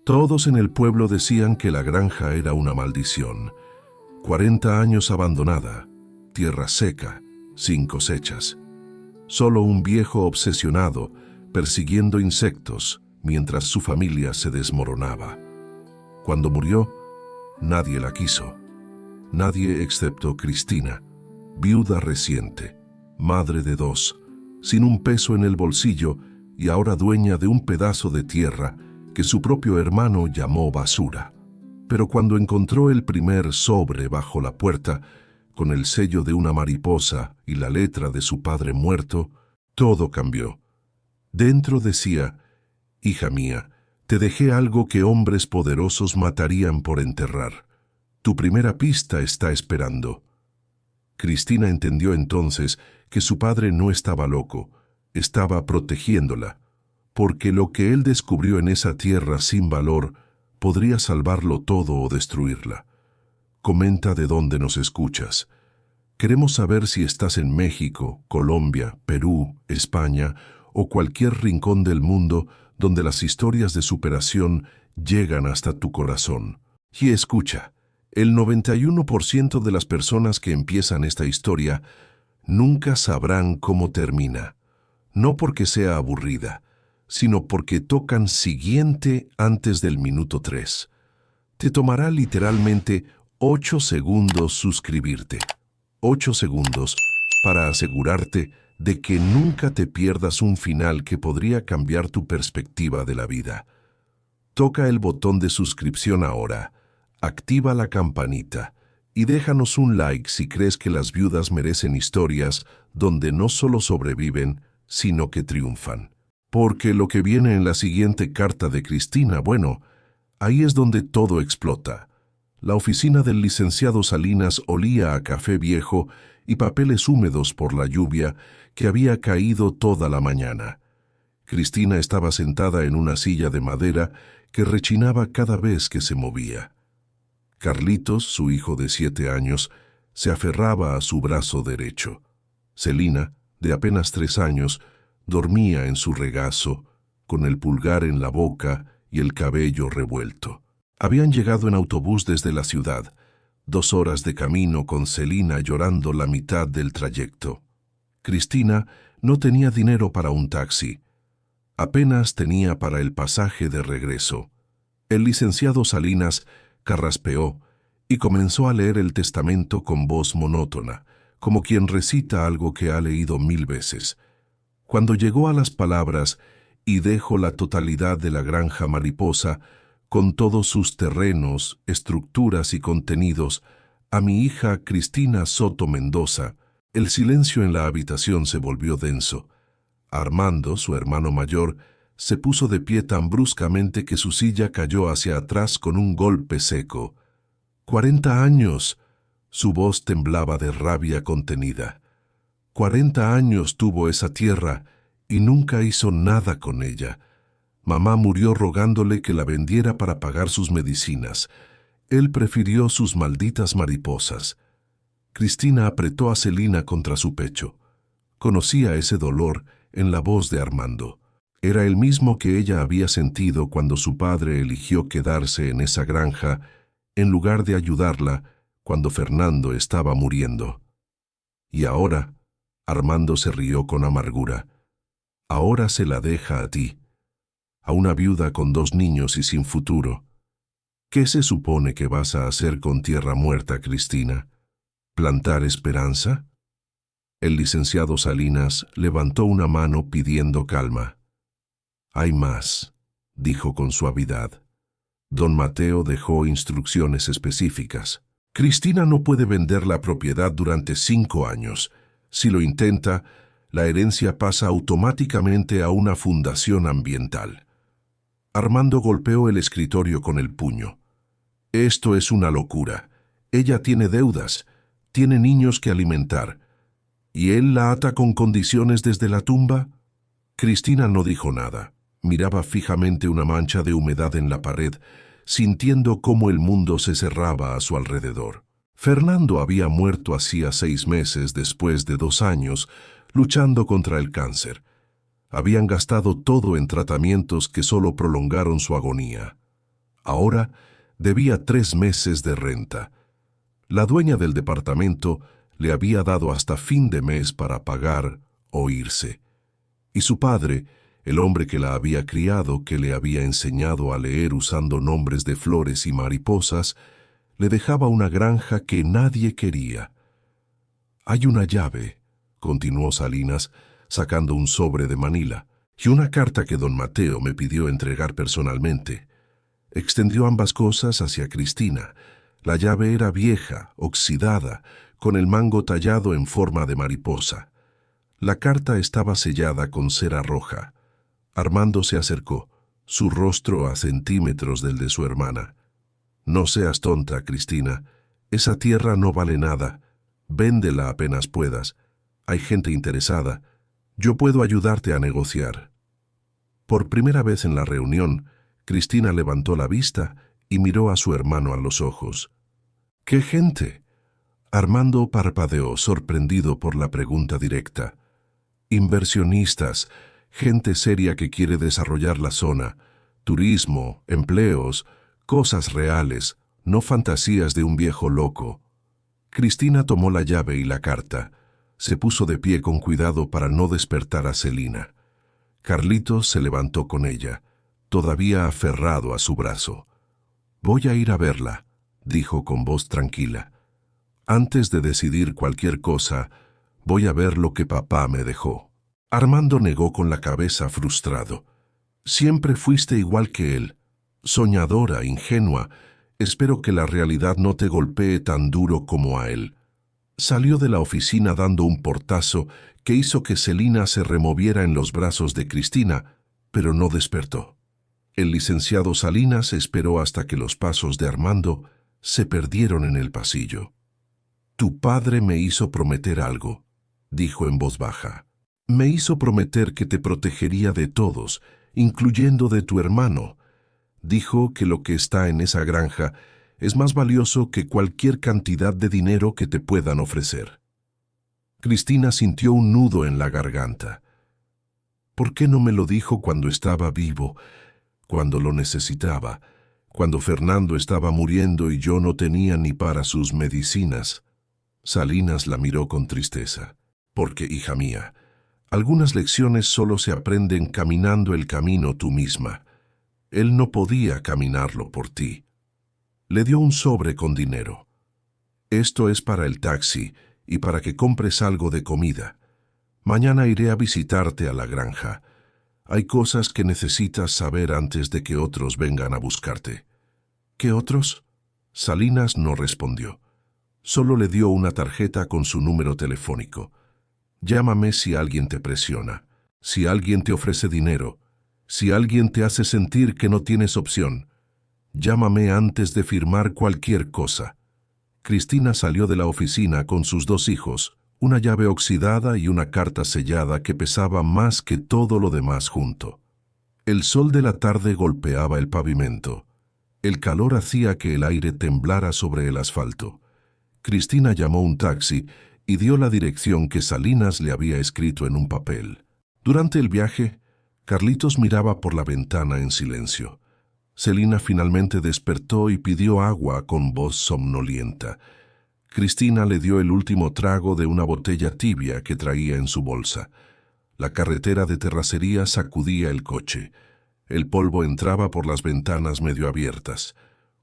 Todos en el pueblo decían que la granja era una maldición. 40 años abandonada, tierra seca, sin cosechas. Solo un viejo obsesionado, persiguiendo insectos, mientras su familia se desmoronaba. Cuando murió, nadie la quiso. Nadie excepto Cristina, viuda reciente, madre de 2, sin un peso en el bolsillo y ahora dueña de un pedazo de tierra que su propio hermano llamó basura. Pero cuando encontró el primer sobre bajo la puerta, con el sello de una mariposa y la letra de su padre muerto, todo cambió. Dentro decía: «Hija mía, te dejé algo que hombres poderosos matarían por enterrar. Tu primera pista está esperando». Cristina entendió entonces que su padre no estaba loco, estaba protegiéndola, porque lo que él descubrió en esa tierra sin valor podría salvarlo todo o destruirla. Comenta de dónde nos escuchas. Queremos saber si estás en México, Colombia, Perú, España o cualquier rincón del mundo donde las historias de superación llegan hasta tu corazón. Y escucha, el 91% de las personas que empiezan esta historia nunca sabrán cómo termina. No porque sea aburrida, sino porque tocan siguiente antes del minuto 3. Te tomará literalmente 8 segundos suscribirte. 8 segundos para asegurarte de que nunca te pierdas un final que podría cambiar tu perspectiva de la vida. Toca el botón de suscripción ahora, activa la campanita y déjanos un like si crees que las viudas merecen historias donde no solo sobreviven, sino que triunfan. Porque lo que viene en la siguiente carta de Cristina, bueno, ahí es donde todo explota. La oficina del licenciado Salinas olía a café viejo y papeles húmedos por la lluvia que había caído toda la mañana. Cristina estaba sentada en una silla de madera que rechinaba cada vez que se movía. Carlitos, su hijo de 7 años, se aferraba a su brazo derecho. Celina, de apenas 3 años, dormía en su regazo, con el pulgar en la boca y el cabello revuelto. Habían llegado en autobús desde la ciudad, 2 horas de camino con Celina llorando la mitad del trayecto. Cristina no tenía dinero para un taxi. Apenas tenía para el pasaje de regreso. El licenciado Salinas carraspeó y comenzó a leer el testamento con voz monótona, como quien recita algo que ha leído 1000 veces. Cuando llegó a las palabras «y dejo la totalidad de la granja Mariposa, con todos sus terrenos, estructuras y contenidos, a mi hija Cristina Soto Mendoza», el silencio en la habitación se volvió denso. Armando, su hermano mayor, se puso de pie tan bruscamente que su silla cayó hacia atrás con un golpe seco. «¡40 años!» Su voz temblaba de rabia contenida. 40 años tuvo esa tierra y nunca hizo nada con ella. Mamá murió rogándole que la vendiera para pagar sus medicinas. Él prefirió sus malditas mariposas. Cristina apretó a Celina contra su pecho. Conocía ese dolor en la voz de Armando. Era el mismo que ella había sentido cuando su padre eligió quedarse en esa granja en lugar de ayudarla cuando Fernando estaba muriendo. Y ahora, Armando se rió con amargura, ahora se la deja a ti, a una viuda con 2 niños y sin futuro. ¿Qué se supone que vas a hacer con tierra muerta, Cristina? ¿Plantar esperanza? El licenciado Salinas levantó una mano pidiendo calma. «Hay más», dijo con suavidad. Don Mateo dejó instrucciones específicas. Cristina no puede vender la propiedad durante 5 años. Si lo intenta, la herencia pasa automáticamente a una fundación ambiental. Armando golpeó el escritorio con el puño. «Esto es una locura. Ella tiene deudas, tiene niños que alimentar. ¿Y él la ata con condiciones desde la tumba?» Cristina no dijo nada. Miraba fijamente una mancha de humedad en la pared, sintiendo cómo el mundo se cerraba a su alrededor. Fernando había muerto hacía 6 meses después de 2 años, luchando contra el cáncer. Habían gastado todo en tratamientos que solo prolongaron su agonía. Ahora debía 3 meses de renta. La dueña del departamento le había dado hasta fin de mes para pagar o irse. Y su padre, el hombre que la había criado, que le había enseñado a leer usando nombres de flores y mariposas, le dejaba una granja que nadie quería. «Hay una llave», continuó Salinas, sacando un sobre de Manila, «y una carta que don Mateo me pidió entregar personalmente». Extendió ambas cosas hacia Cristina. La llave era vieja, oxidada, con el mango tallado en forma de mariposa. La carta estaba sellada con cera roja. Armando se acercó, su rostro a centímetros del de su hermana. «No seas tonta, Cristina. Esa tierra no vale nada. Véndela apenas puedas. Hay gente interesada. Yo puedo ayudarte a negociar». Por primera vez en la reunión, Cristina levantó la vista y miró a su hermano a los ojos. «¿Qué gente?». Armando parpadeó, sorprendido por la pregunta directa. «Inversionistas, gente seria que quiere desarrollar la zona, turismo, empleos, cosas reales, no fantasías de un viejo loco». Cristina tomó la llave y la carta. Se puso de pie con cuidado para no despertar a Celina. Carlitos se levantó con ella, todavía aferrado a su brazo. «Voy a ir a verla», dijo con voz tranquila. «Antes de decidir cualquier cosa, voy a ver lo que papá me dejó». Armando negó con la cabeza frustrado. «Siempre fuiste igual que él, soñadora, ingenua. Espero que la realidad no te golpee tan duro como a él». Salió de la oficina dando un portazo que hizo que Celina se removiera en los brazos de Cristina, pero no despertó. El licenciado Salinas esperó hasta que los pasos de Armando se perdieron en el pasillo. «Tu padre me hizo prometer algo», dijo en voz baja. «Me hizo prometer que te protegería de todos, incluyendo de tu hermano. Dijo que lo que está en esa granja es más valioso que cualquier cantidad de dinero que te puedan ofrecer». Cristina sintió un nudo en la garganta. «¿Por qué no me lo dijo cuando estaba vivo, cuando lo necesitaba, cuando Fernando estaba muriendo y yo no tenía ni para sus medicinas?» Salinas la miró con tristeza. «Porque, hija mía, algunas lecciones solo se aprenden caminando el camino tú misma. Él no podía caminarlo por ti». Le dio un sobre con dinero. «Esto es para el taxi y para que compres algo de comida. Mañana iré a visitarte a la granja. Hay cosas que necesitas saber antes de que otros vengan a buscarte». «¿Qué otros?». Salinas no respondió. Solo le dio una tarjeta con su número telefónico. «Llámame si alguien te presiona, si alguien te ofrece dinero, si alguien te hace sentir que no tienes opción. Llámame antes de firmar cualquier cosa». Cristina salió de la oficina con sus 2 hijos, una llave oxidada y una carta sellada que pesaba más que todo lo demás junto. El sol de la tarde golpeaba el pavimento. El calor hacía que el aire temblara sobre el asfalto. Cristina llamó un taxi y dio la dirección que Salinas le había escrito en un papel. Durante el viaje, Carlitos miraba por la ventana en silencio. Celina finalmente despertó y pidió agua con voz somnolienta. Cristina le dio el último trago de una botella tibia que traía en su bolsa. La carretera de terracería sacudía el coche. El polvo entraba por las ventanas medio abiertas.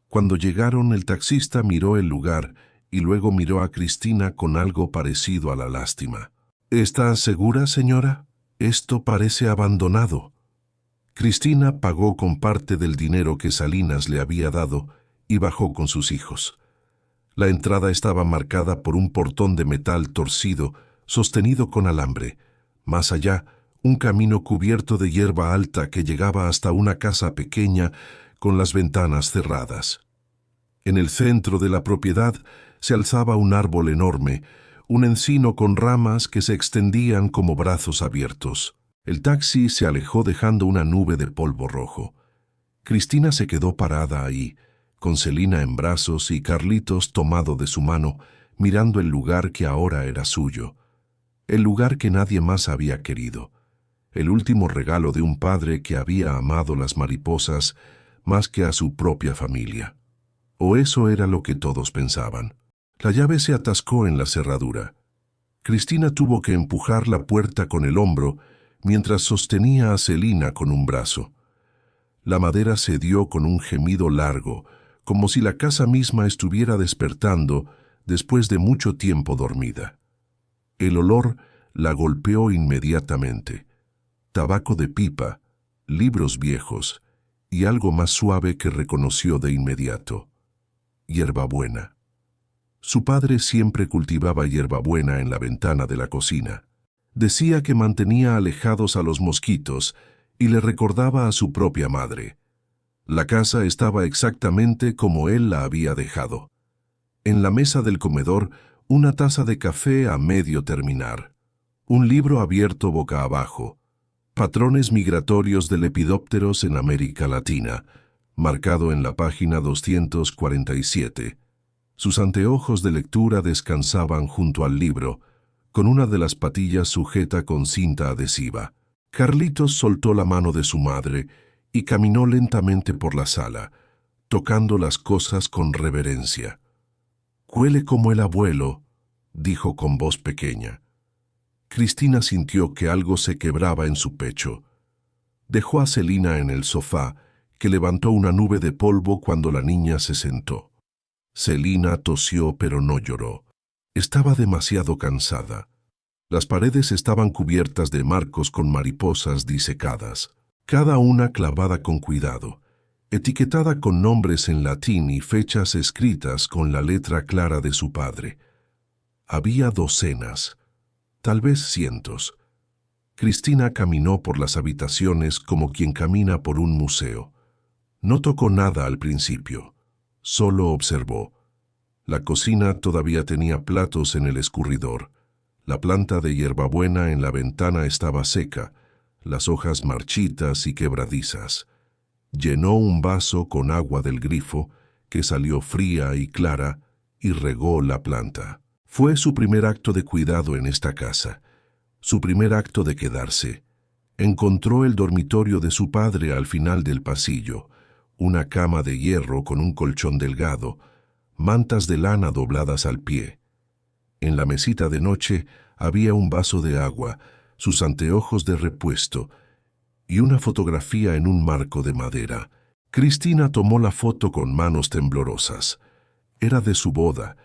Cuando llegaron, el taxista miró el lugar y luego miró a Cristina con algo parecido a la lástima. «¿Está segura, señora? Esto parece abandonado». Cristina pagó con parte del dinero que Salinas le había dado y bajó con sus hijos. La entrada estaba marcada por un portón de metal torcido, sostenido con alambre. Más allá, un camino cubierto de hierba alta que llegaba hasta una casa pequeña con las ventanas cerradas. En el centro de la propiedad se alzaba un árbol enorme, un encino con ramas que se extendían como brazos abiertos. El taxi se alejó dejando una nube de polvo rojo. Cristina se quedó parada ahí, con Celina en brazos y Carlitos tomado de su mano, mirando el lugar que ahora era suyo. El lugar que nadie más había querido. El último regalo de un padre que había amado las mariposas más que a su propia familia. O eso era lo que todos pensaban. La llave se atascó en la cerradura. Cristina tuvo que empujar la puerta con el hombro mientras sostenía a Celina con un brazo. La madera cedió con un gemido largo, como si la casa misma estuviera despertando después de mucho tiempo dormida. El olor la golpeó inmediatamente. Tabaco de pipa, libros viejos y algo más suave que reconoció de inmediato: hierbabuena. Su padre siempre cultivaba hierbabuena en la ventana de la cocina. Decía que mantenía alejados a los mosquitos y le recordaba a su propia madre. La casa estaba exactamente como él la había dejado. En la mesa del comedor, una taza de café a medio terminar, un libro abierto boca abajo, patrones migratorios de lepidópteros en América Latina, marcado en la página 247. Sus anteojos de lectura descansaban junto al libro, con una de las patillas sujeta con cinta adhesiva. Carlitos soltó la mano de su madre y caminó lentamente por la sala, tocando las cosas con reverencia. «Huele como el abuelo», dijo con voz pequeña. Cristina sintió que algo se quebraba en su pecho. Dejó a Celina en el sofá, que levantó una nube de polvo cuando la niña se sentó. Celina tosió pero no lloró. Estaba demasiado cansada. Las paredes estaban cubiertas de marcos con mariposas disecadas, cada una clavada con cuidado, etiquetada con nombres en latín y fechas escritas con la letra clara de su padre. Había docenas, tal vez cientos. Cristina caminó por las habitaciones como quien camina por un museo. No tocó nada al principio, solo observó. La cocina todavía tenía platos en el escurridor. La planta de hierbabuena en la ventana estaba seca, las hojas marchitas y quebradizas. Llenó un vaso con agua del grifo, que salió fría y clara, y regó la planta. Fue su primer acto de cuidado en esta casa, su primer acto de quedarse. Encontró el dormitorio de su padre al final del pasillo, una cama de hierro con un colchón delgado, mantas de lana dobladas al pie. En la mesita de noche había un vaso de agua, sus anteojos de repuesto y una fotografía en un marco de madera. Cristina tomó la foto con manos temblorosas. Era de su boda,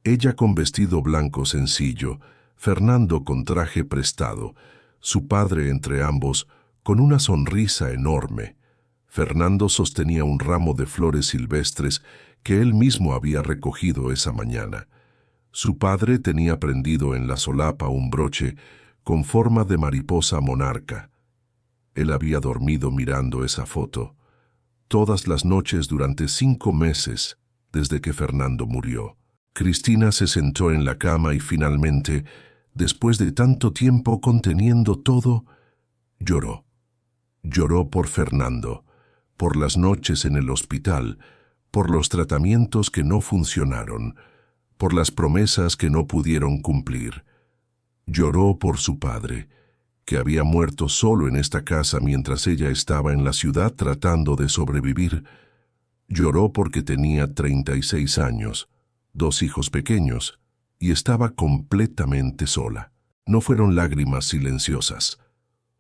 ella con vestido blanco sencillo, Fernando con traje prestado, su padre entre ambos con una sonrisa enorme. Fernando sostenía un ramo de flores silvestres que él mismo había recogido esa mañana. Su padre tenía prendido en la solapa un broche con forma de mariposa monarca. Él había dormido mirando esa foto todas las noches durante 5 meses desde que Fernando murió. Cristina se sentó en la cama y finalmente, después de tanto tiempo conteniendo todo, lloró. Lloró por Fernando, por las noches en el hospital, por los tratamientos que no funcionaron, por las promesas que no pudieron cumplir. Lloró por su padre, que había muerto solo en esta casa mientras ella estaba en la ciudad tratando de sobrevivir. Lloró porque tenía 36 años, 2 hijos pequeños, y estaba completamente sola. No fueron lágrimas silenciosas.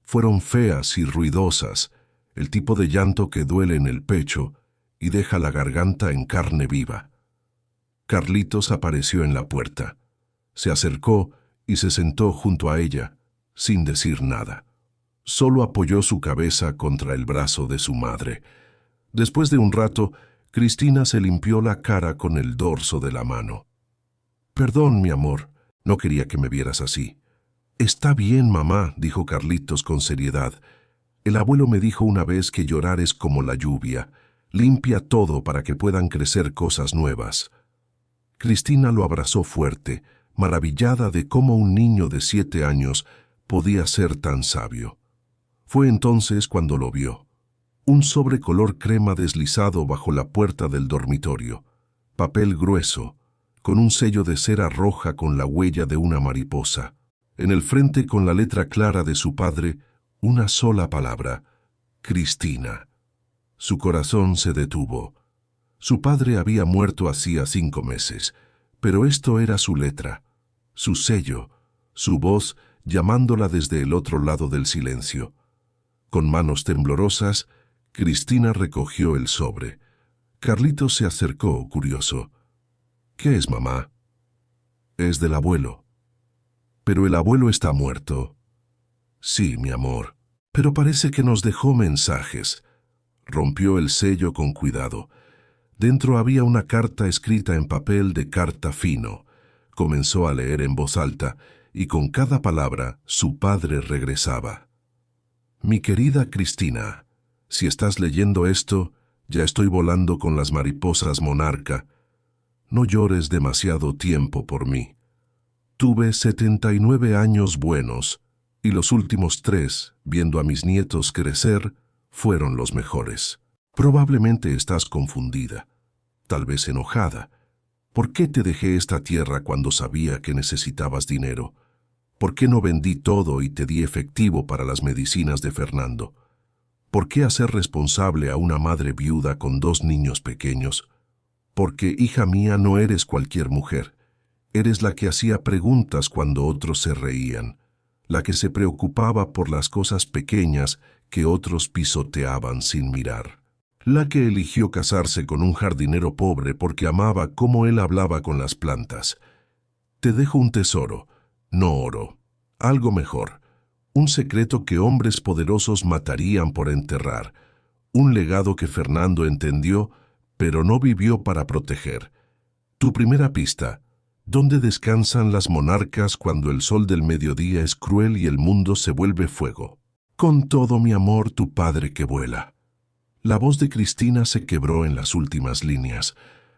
Fueron feas y ruidosas, el tipo de llanto que duele en el pecho y deja la garganta en carne viva. Carlitos apareció en la puerta. Se acercó y se sentó junto a ella, sin decir nada. Solo apoyó su cabeza contra el brazo de su madre. Después de un rato, Cristina se limpió la cara con el dorso de la mano. «Perdón, mi amor, no quería que me vieras así». «Está bien, mamá», dijo Carlitos con seriedad. «El abuelo me dijo una vez que llorar es como la lluvia. Limpia todo para que puedan crecer cosas nuevas». Cristina lo abrazó fuerte, maravillada de cómo un niño de 7 años podía ser tan sabio. Fue entonces cuando lo vio. Un sobre color crema deslizado bajo la puerta del dormitorio. Papel grueso, con un sello de cera roja con la huella de una mariposa. En el frente, con la letra clara de su padre, una sola palabra: Cristina. Su corazón se detuvo. Su padre había muerto hacía 5 meses, pero esto era su letra, su sello, su voz llamándola desde el otro lado del silencio. Con manos temblorosas, Cristina recogió el sobre. Carlitos se acercó, curioso. «¿Qué es, mamá?» «Es del abuelo». «Pero el abuelo está muerto». «Sí, mi amor, pero parece que nos dejó mensajes». Rompió el sello con cuidado. Dentro había una carta escrita en papel de carta fino. Comenzó a leer en voz alta, y con cada palabra su padre regresaba. «Mi querida Cristina, si estás leyendo esto, ya estoy volando con las mariposas monarca. No llores demasiado tiempo por mí. Tuve 79 años buenos, y los últimos 3, viendo a mis nietos crecer, fueron los mejores. Probablemente estás confundida, tal vez enojada. ¿Por qué te dejé esta tierra cuando sabía que necesitabas dinero? ¿Por qué no vendí todo y te di efectivo para las medicinas de Fernando? ¿Por qué hacer responsable a una madre viuda con 2 niños pequeños? Porque, hija mía, no eres cualquier mujer. Eres la que hacía preguntas cuando otros se reían, la que se preocupaba por las cosas pequeñas que otros pisoteaban sin mirar, la que eligió casarse con un jardinero pobre porque amaba cómo él hablaba con las plantas. Te dejo un tesoro, no oro, algo mejor, un secreto que hombres poderosos matarían por enterrar, un legado que Fernando entendió, pero no vivió para proteger. Tu primera pista: ¿dónde descansan las monarcas cuando el sol del mediodía es cruel y el mundo se vuelve fuego? Con todo mi amor, tu padre que vuela. La voz de Cristina se quebró en las últimas líneas.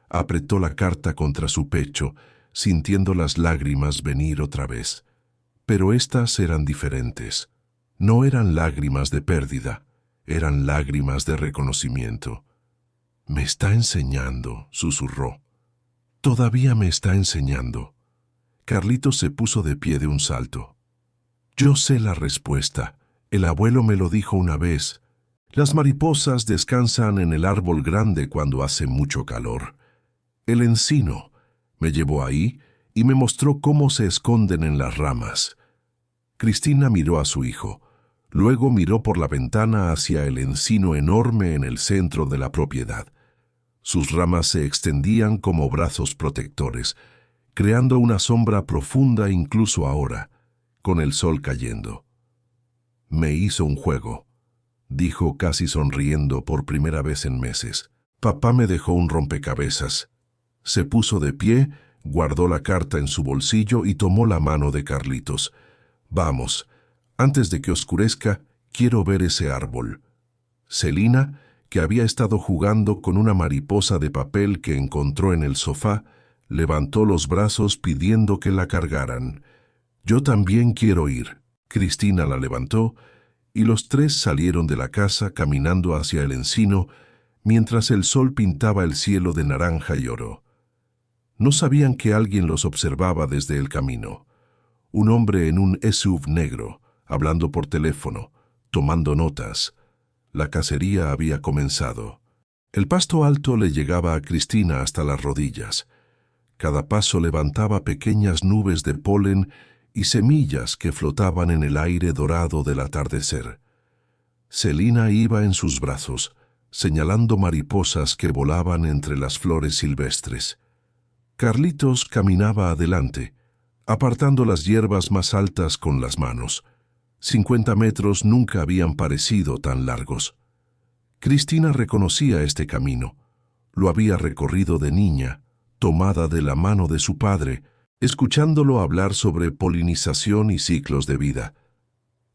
Apretó la carta contra su pecho, sintiendo las lágrimas venir otra vez. Pero estas eran diferentes. No eran lágrimas de pérdida, eran lágrimas de reconocimiento. «Me está enseñando», susurró. «Todavía me está enseñando». Carlitos se puso de pie de un salto. «Yo sé la respuesta. El abuelo me lo dijo una vez. Las mariposas descansan en el árbol grande cuando hace mucho calor. El encino. Me llevó ahí y me mostró cómo se esconden en las ramas». Cristina miró a su hijo. Luego miró por la ventana hacia el encino enorme en el centro de la propiedad. Sus ramas se extendían como brazos protectores, creando una sombra profunda incluso ahora, con el sol cayendo. «Me hizo un juego», dijo casi sonriendo por primera vez en meses. «Papá me dejó un rompecabezas». Se puso de pie, guardó la carta en su bolsillo y tomó la mano de Carlitos. «Vamos, antes de que oscurezca, quiero ver ese árbol». Celina, que había estado jugando con una mariposa de papel que encontró en el sofá, levantó los brazos pidiendo que la cargaran. «Yo también quiero ir». Cristina la levantó, y los 3 salieron de la casa caminando hacia el encino, mientras el sol pintaba el cielo de naranja y oro. No sabían que alguien los observaba desde el camino. Un hombre en un SUV negro, hablando por teléfono, tomando notas. La cacería había comenzado. El pasto alto le llegaba a Cristina hasta las rodillas. Cada paso levantaba pequeñas nubes de polen y semillas que flotaban en el aire dorado del atardecer. Celina iba en sus brazos, señalando mariposas que volaban entre las flores silvestres. Carlitos caminaba adelante, apartando las hierbas más altas con las manos. 50 metros nunca habían parecido tan largos. Cristina reconocía este camino. Lo había recorrido de niña, tomada de la mano de su padre, escuchándolo hablar sobre polinización y ciclos de vida.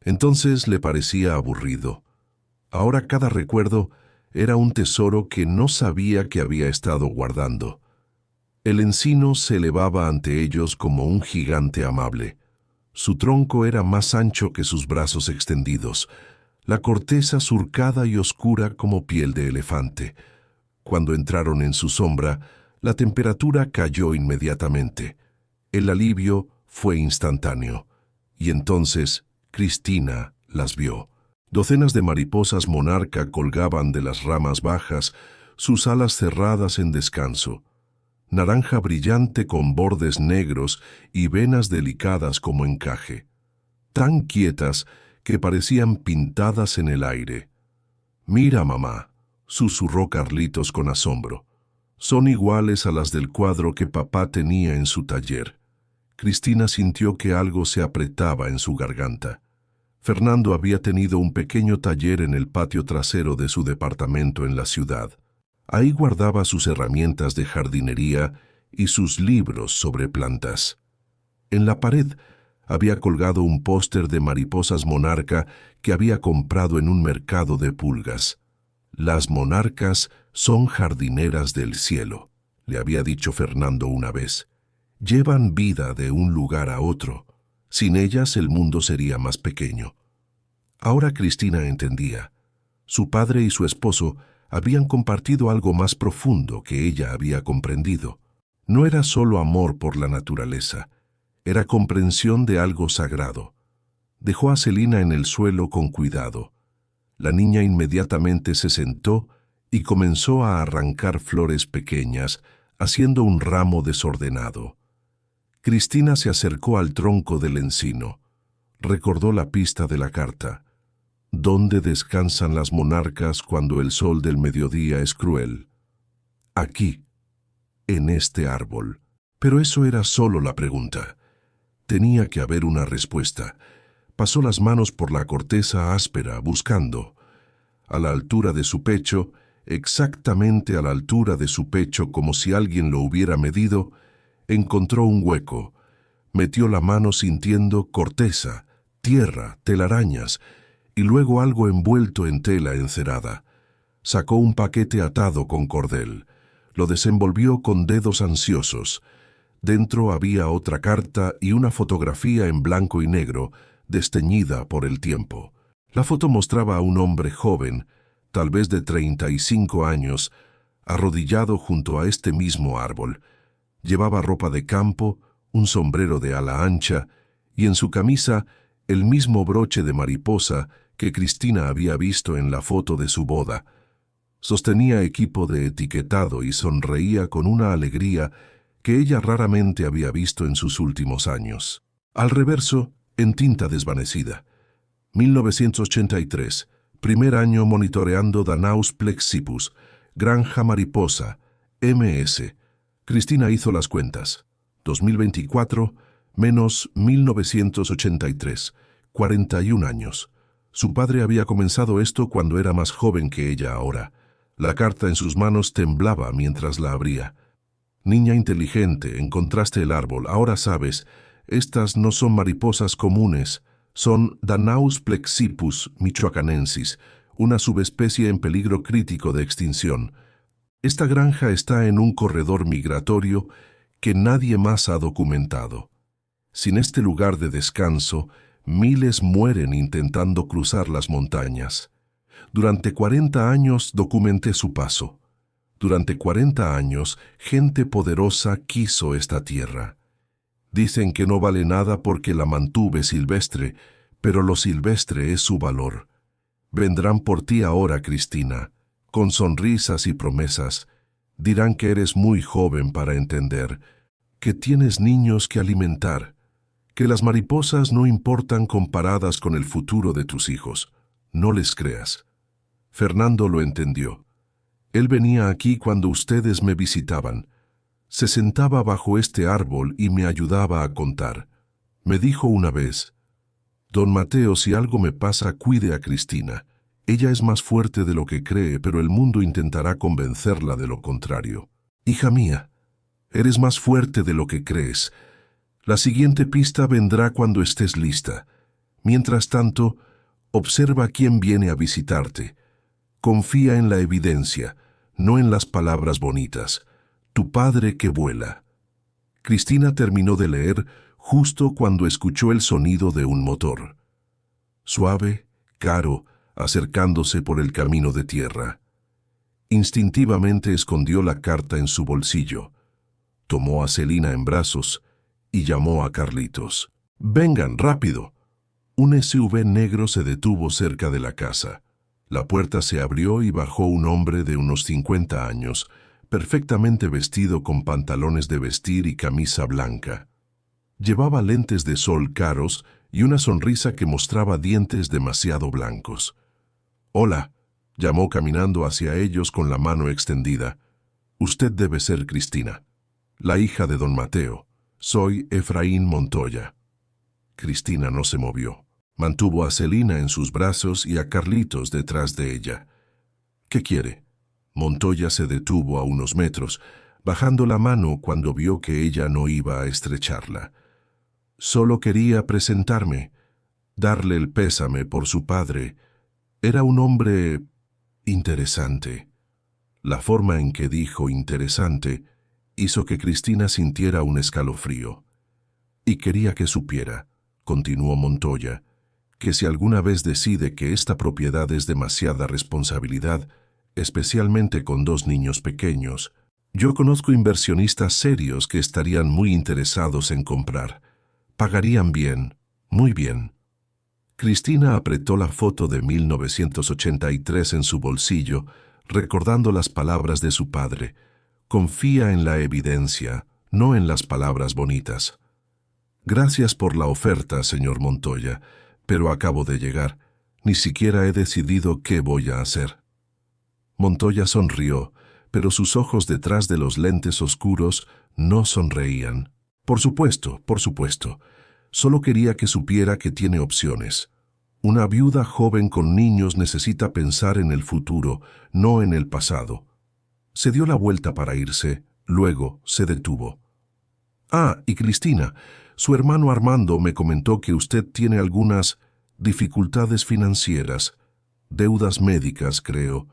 Entonces le parecía aburrido. Ahora cada recuerdo era un tesoro que no sabía que había estado guardando. El encino se elevaba ante ellos como un gigante amable. Su tronco era más ancho que sus brazos extendidos, la corteza surcada y oscura como piel de elefante. Cuando entraron en su sombra, la temperatura cayó inmediatamente. El alivio fue instantáneo, y entonces Cristina las vio. Docenas de mariposas monarca colgaban de las ramas bajas, sus alas cerradas en descanso. Naranja brillante con bordes negros y venas delicadas como encaje. Tan quietas que parecían pintadas en el aire. «Mira, mamá», susurró Carlitos con asombro. «Son iguales a las del cuadro que papá tenía en su taller». Cristina sintió que algo se apretaba en su garganta. Fernando había tenido un pequeño taller en el patio trasero de su departamento en la ciudad. Ahí guardaba sus herramientas de jardinería y sus libros sobre plantas. En la pared había colgado un póster de mariposas monarca que había comprado en un mercado de pulgas. «Las monarcas son jardineras del cielo», le había dicho Fernando una vez. «Llevan vida de un lugar a otro. Sin ellas el mundo sería más pequeño». Ahora Cristina entendía. Su padre y su esposo habían compartido algo más profundo que ella había comprendido. No era solo amor por la naturaleza, era comprensión de algo sagrado. Dejó a Celina en el suelo con cuidado. La niña inmediatamente se sentó y comenzó a arrancar flores pequeñas, haciendo un ramo desordenado. Cristina se acercó al tronco del encino. Recordó la pista de la carta. «¿Dónde descansan las monarcas cuando el sol del mediodía es cruel?» «Aquí, en este árbol». Pero eso era solo la pregunta. Tenía que haber una respuesta. Pasó las manos por la corteza áspera, buscando. A la altura de su pecho, exactamente a la altura de su pecho, como si alguien lo hubiera medido, encontró un hueco. Metió la mano sintiendo corteza, tierra, telarañas, y luego algo envuelto en tela encerada. Sacó un paquete atado con cordel. Lo desenvolvió con dedos ansiosos. Dentro había otra carta y una fotografía en blanco y negro, desteñida por el tiempo. La foto mostraba a un hombre joven, tal vez de 35 años, arrodillado junto a este mismo árbol. Llevaba ropa de campo, un sombrero de ala ancha, y en su camisa el mismo broche de mariposa que Cristina había visto en la foto de su boda. Sostenía equipo de etiquetado y sonreía con una alegría que ella raramente había visto en sus últimos años. Al reverso, en tinta desvanecida. 1983, primer año monitoreando Danaus plexippus, granja mariposa, MS. Cristina hizo las cuentas. 2024 menos 1983, 41 años. Su padre había comenzado esto cuando era más joven que ella ahora. La carta en sus manos temblaba mientras la abría. «Niña inteligente, encontraste el árbol. Ahora sabes, estas no son mariposas comunes, son Danaus plexippus michoacanensis, una subespecie en peligro crítico de extinción. Esta granja está en un corredor migratorio que nadie más ha documentado. Sin este lugar de descanso, miles mueren intentando cruzar las montañas. Durante 40 años documenté su paso. Durante 40 años, gente poderosa quiso esta tierra. Dicen que no vale nada porque la mantuve silvestre, pero lo silvestre es su valor. Vendrán por ti ahora, Cristina, con sonrisas y promesas. Dirán que eres muy joven para entender, que tienes niños que alimentar, que las mariposas no importan comparadas con el futuro de tus hijos. No les creas». Fernando lo entendió. Él venía aquí cuando ustedes me visitaban. Se sentaba bajo este árbol y me ayudaba a contar. Me dijo una vez: «Don Mateo, si algo me pasa, cuide a Cristina. Ella es más fuerte de lo que cree, pero el mundo intentará convencerla de lo contrario. Hija mía, eres más fuerte de lo que crees. La siguiente pista vendrá cuando estés lista. Mientras tanto, observa quién viene a visitarte. Confía en la evidencia, no en las palabras bonitas. Tu padre que vuela». Cristina terminó de leer justo cuando escuchó el sonido de un motor. Suave, caro, acercándose por el camino de tierra. Instintivamente escondió la carta en su bolsillo. Tomó a Celina en brazos y llamó a Carlitos. «Vengan, rápido». Un SUV negro se detuvo cerca de la casa. La puerta se abrió y bajó un hombre de unos 50 años, perfectamente vestido con pantalones de vestir y camisa blanca. Llevaba lentes de sol caros y una sonrisa que mostraba dientes demasiado blancos. «Hola», llamó caminando hacia ellos con la mano extendida. «Usted debe ser Cristina, la hija de don Mateo. Soy Efraín Montoya». Cristina no se movió. Mantuvo a Celina en sus brazos y a Carlitos detrás de ella. «¿Qué quiere?» Montoya se detuvo a unos metros, bajando la mano cuando vio que ella no iba a estrecharla. «Solo quería presentarme, darle el pésame por su padre. Era un hombre interesante». La forma en que dijo interesante hizo que Cristina sintiera un escalofrío. «Y quería que supiera», continuó Montoya, «que si alguna vez decide que esta propiedad es demasiada responsabilidad, especialmente con 2 niños pequeños, yo conozco inversionistas serios que estarían muy interesados en comprar. Pagarían bien, muy bien». Cristina apretó la foto de 1983 en su bolsillo, recordando las palabras de su padre. «Confía en la evidencia, no en las palabras bonitas». «Gracias por la oferta, señor Montoya, pero acabo de llegar. Ni siquiera he decidido qué voy a hacer». Montoya sonrió, pero sus ojos detrás de los lentes oscuros no sonreían. «Por supuesto, por supuesto. Solo quería que supiera que tiene opciones. Una viuda joven con niños necesita pensar en el futuro, no en el pasado». Se dio la vuelta para irse, luego se detuvo. «Ah, y Cristina, su hermano Armando me comentó que usted tiene algunas dificultades financieras, deudas médicas, creo.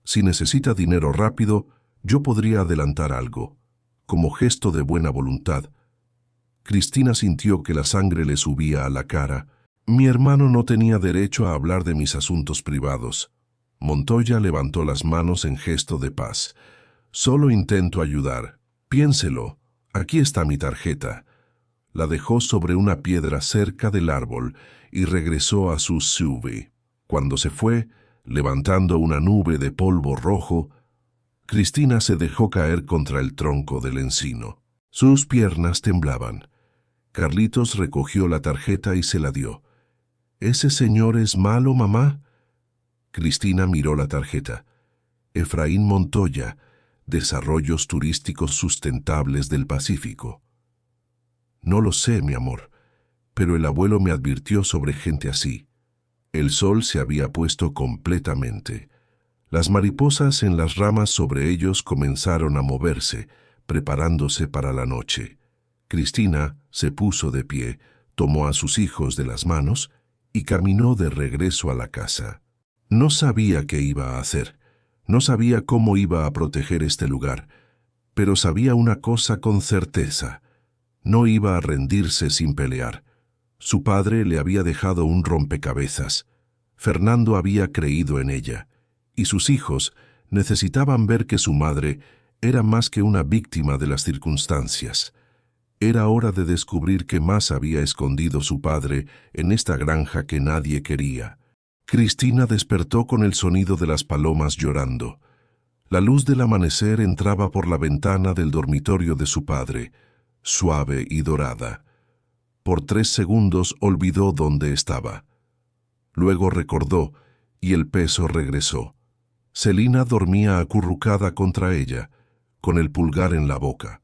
Si necesita dinero rápido, yo podría adelantar algo, como gesto de buena voluntad». Cristina sintió que la sangre le subía a la cara. «Mi hermano no tenía derecho a hablar de mis asuntos privados». Montoya levantó las manos en gesto de paz. «Solo intento ayudar. Piénselo. Aquí está mi tarjeta». La dejó sobre una piedra cerca del árbol y regresó a su SUV. Cuando se fue, levantando una nube de polvo rojo, Cristina se dejó caer contra el tronco del encino. Sus piernas temblaban. Carlitos recogió la tarjeta y se la dio. «¿Ese señor es malo, mamá?» Cristina miró la tarjeta. «Efraín Montoya, Desarrollos Turísticos Sustentables del Pacífico». «No lo sé, mi amor, pero el abuelo me advirtió sobre gente así». El sol se había puesto completamente. Las mariposas en las ramas sobre ellos comenzaron a moverse, preparándose para la noche. Cristina se puso de pie, tomó a sus hijos de las manos y caminó de regreso a la casa. No sabía qué iba a hacer, no sabía cómo iba a proteger este lugar, pero sabía una cosa con certeza: no iba a rendirse sin pelear. Su padre le había dejado un rompecabezas. Fernando había creído en ella, y sus hijos necesitaban ver que su madre era más que una víctima de las circunstancias. Era hora de descubrir qué más había escondido su padre en esta granja que nadie quería. Cristina despertó con el sonido de las palomas llorando. La luz del amanecer entraba por la ventana del dormitorio de su padre, suave y dorada. Por 3 segundos olvidó dónde estaba. Luego recordó, y el peso regresó. Celina dormía acurrucada contra ella, con el pulgar en la boca.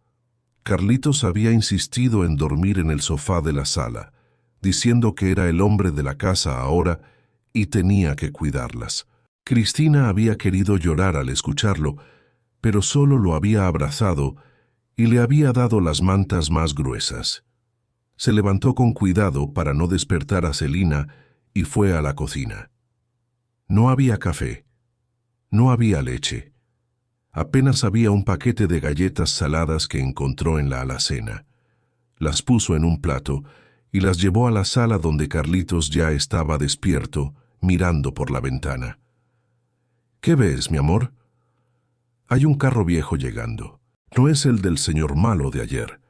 Carlitos había insistido en dormir en el sofá de la sala, diciendo que era el hombre de la casa ahora y tenía que cuidarlas. Cristina había querido llorar al escucharlo, pero solo lo había abrazado y le había dado las mantas más gruesas. Se levantó con cuidado para no despertar a Celina y fue a la cocina. No había café, no había leche. Apenas había un paquete de galletas saladas que encontró en la alacena. Las puso en un plato y las llevó a la sala donde Carlitos ya estaba despierto, mirando por la ventana. «¿Qué ves, mi amor?» «Hay un carro viejo llegando. No es el del señor malo de ayer».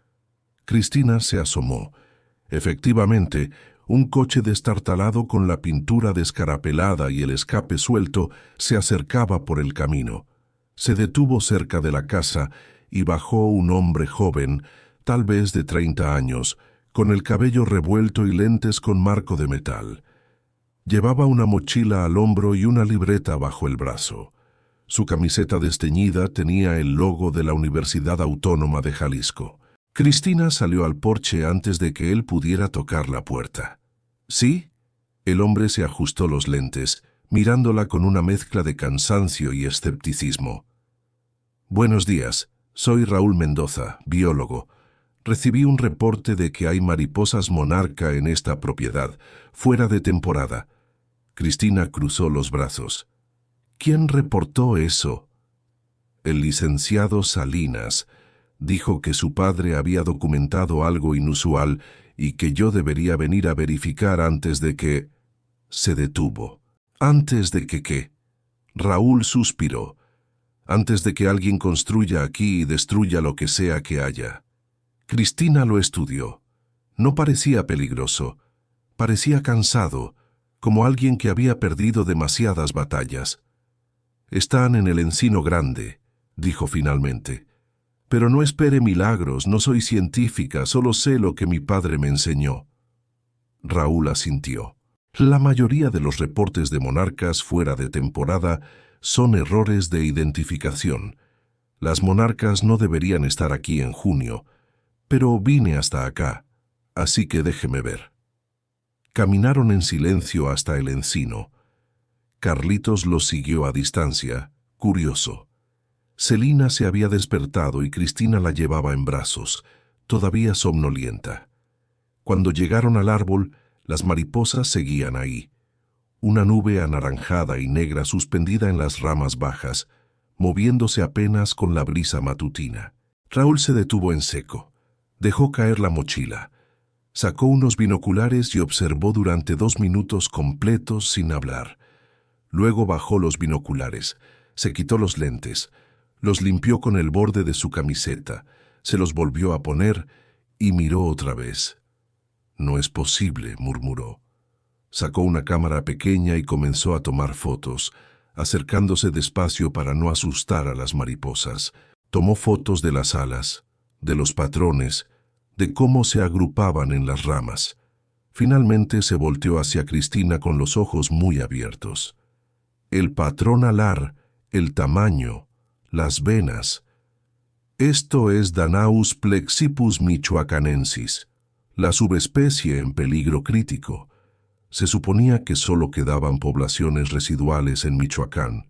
Cristina se asomó. Efectivamente, Un coche destartalado con la pintura descarapelada y el escape suelto se acercaba por el camino. Se detuvo cerca de la casa y bajó un hombre joven, tal vez de 30 años, con el cabello revuelto y lentes con marco de metal. Llevaba una mochila al hombro y una libreta bajo el brazo. Su camiseta desteñida tenía el logo de la Universidad Autónoma de Jalisco. Cristina salió al porche antes de que él pudiera tocar la puerta. ¿Sí? El hombre se ajustó los lentes, mirándola con una mezcla de cansancio y escepticismo. Buenos días, soy Raúl Mendoza, biólogo. Recibí un reporte de que hay mariposas monarca en esta propiedad, fuera de temporada. Cristina cruzó los brazos. ¿Quién reportó eso? El licenciado Salinas dijo que su padre había documentado algo inusual y que yo debería venir a verificar antes de que... Se detuvo. ¿Antes de que qué? Raúl suspiró. Antes de que alguien construya aquí y destruya lo que sea que haya. Cristina lo estudió. No parecía peligroso. Parecía cansado, como alguien que había perdido demasiadas batallas. Están en el Encino Grande, dijo finalmente. Pero no espere milagros, no soy científica, solo sé lo que mi padre me enseñó. Raúl asintió. La mayoría de los reportes de monarcas fuera de temporada son errores de identificación. Las monarcas no deberían estar aquí en junio, pero vine hasta acá, así que déjeme ver. Caminaron en silencio hasta el encino. Carlitos los siguió a distancia, curioso. Celina se había despertado y Cristina la llevaba en brazos, todavía somnolienta. Cuando llegaron al árbol, las mariposas seguían ahí. Una nube anaranjada y negra suspendida en las ramas bajas, moviéndose apenas con la brisa matutina. Raúl se detuvo en seco. Dejó caer la mochila. Sacó unos binoculares y observó durante 2 minutos completos sin hablar. Luego bajó los binoculares, se quitó los lentes, los limpió con el borde de su camiseta, se los volvió a poner y miró otra vez. «No es posible», murmuró. Sacó una cámara pequeña y comenzó a tomar fotos, acercándose despacio para no asustar a las mariposas. Tomó fotos de las alas, de los patrones, de cómo se agrupaban en las ramas. Finalmente se volteó hacia Cristina con los ojos muy abiertos. El patrón alar, el tamaño, las venas. Esto es Danaus plexippus michoacanensis, la subespecie en peligro crítico. Se suponía que solo quedaban poblaciones residuales en Michoacán.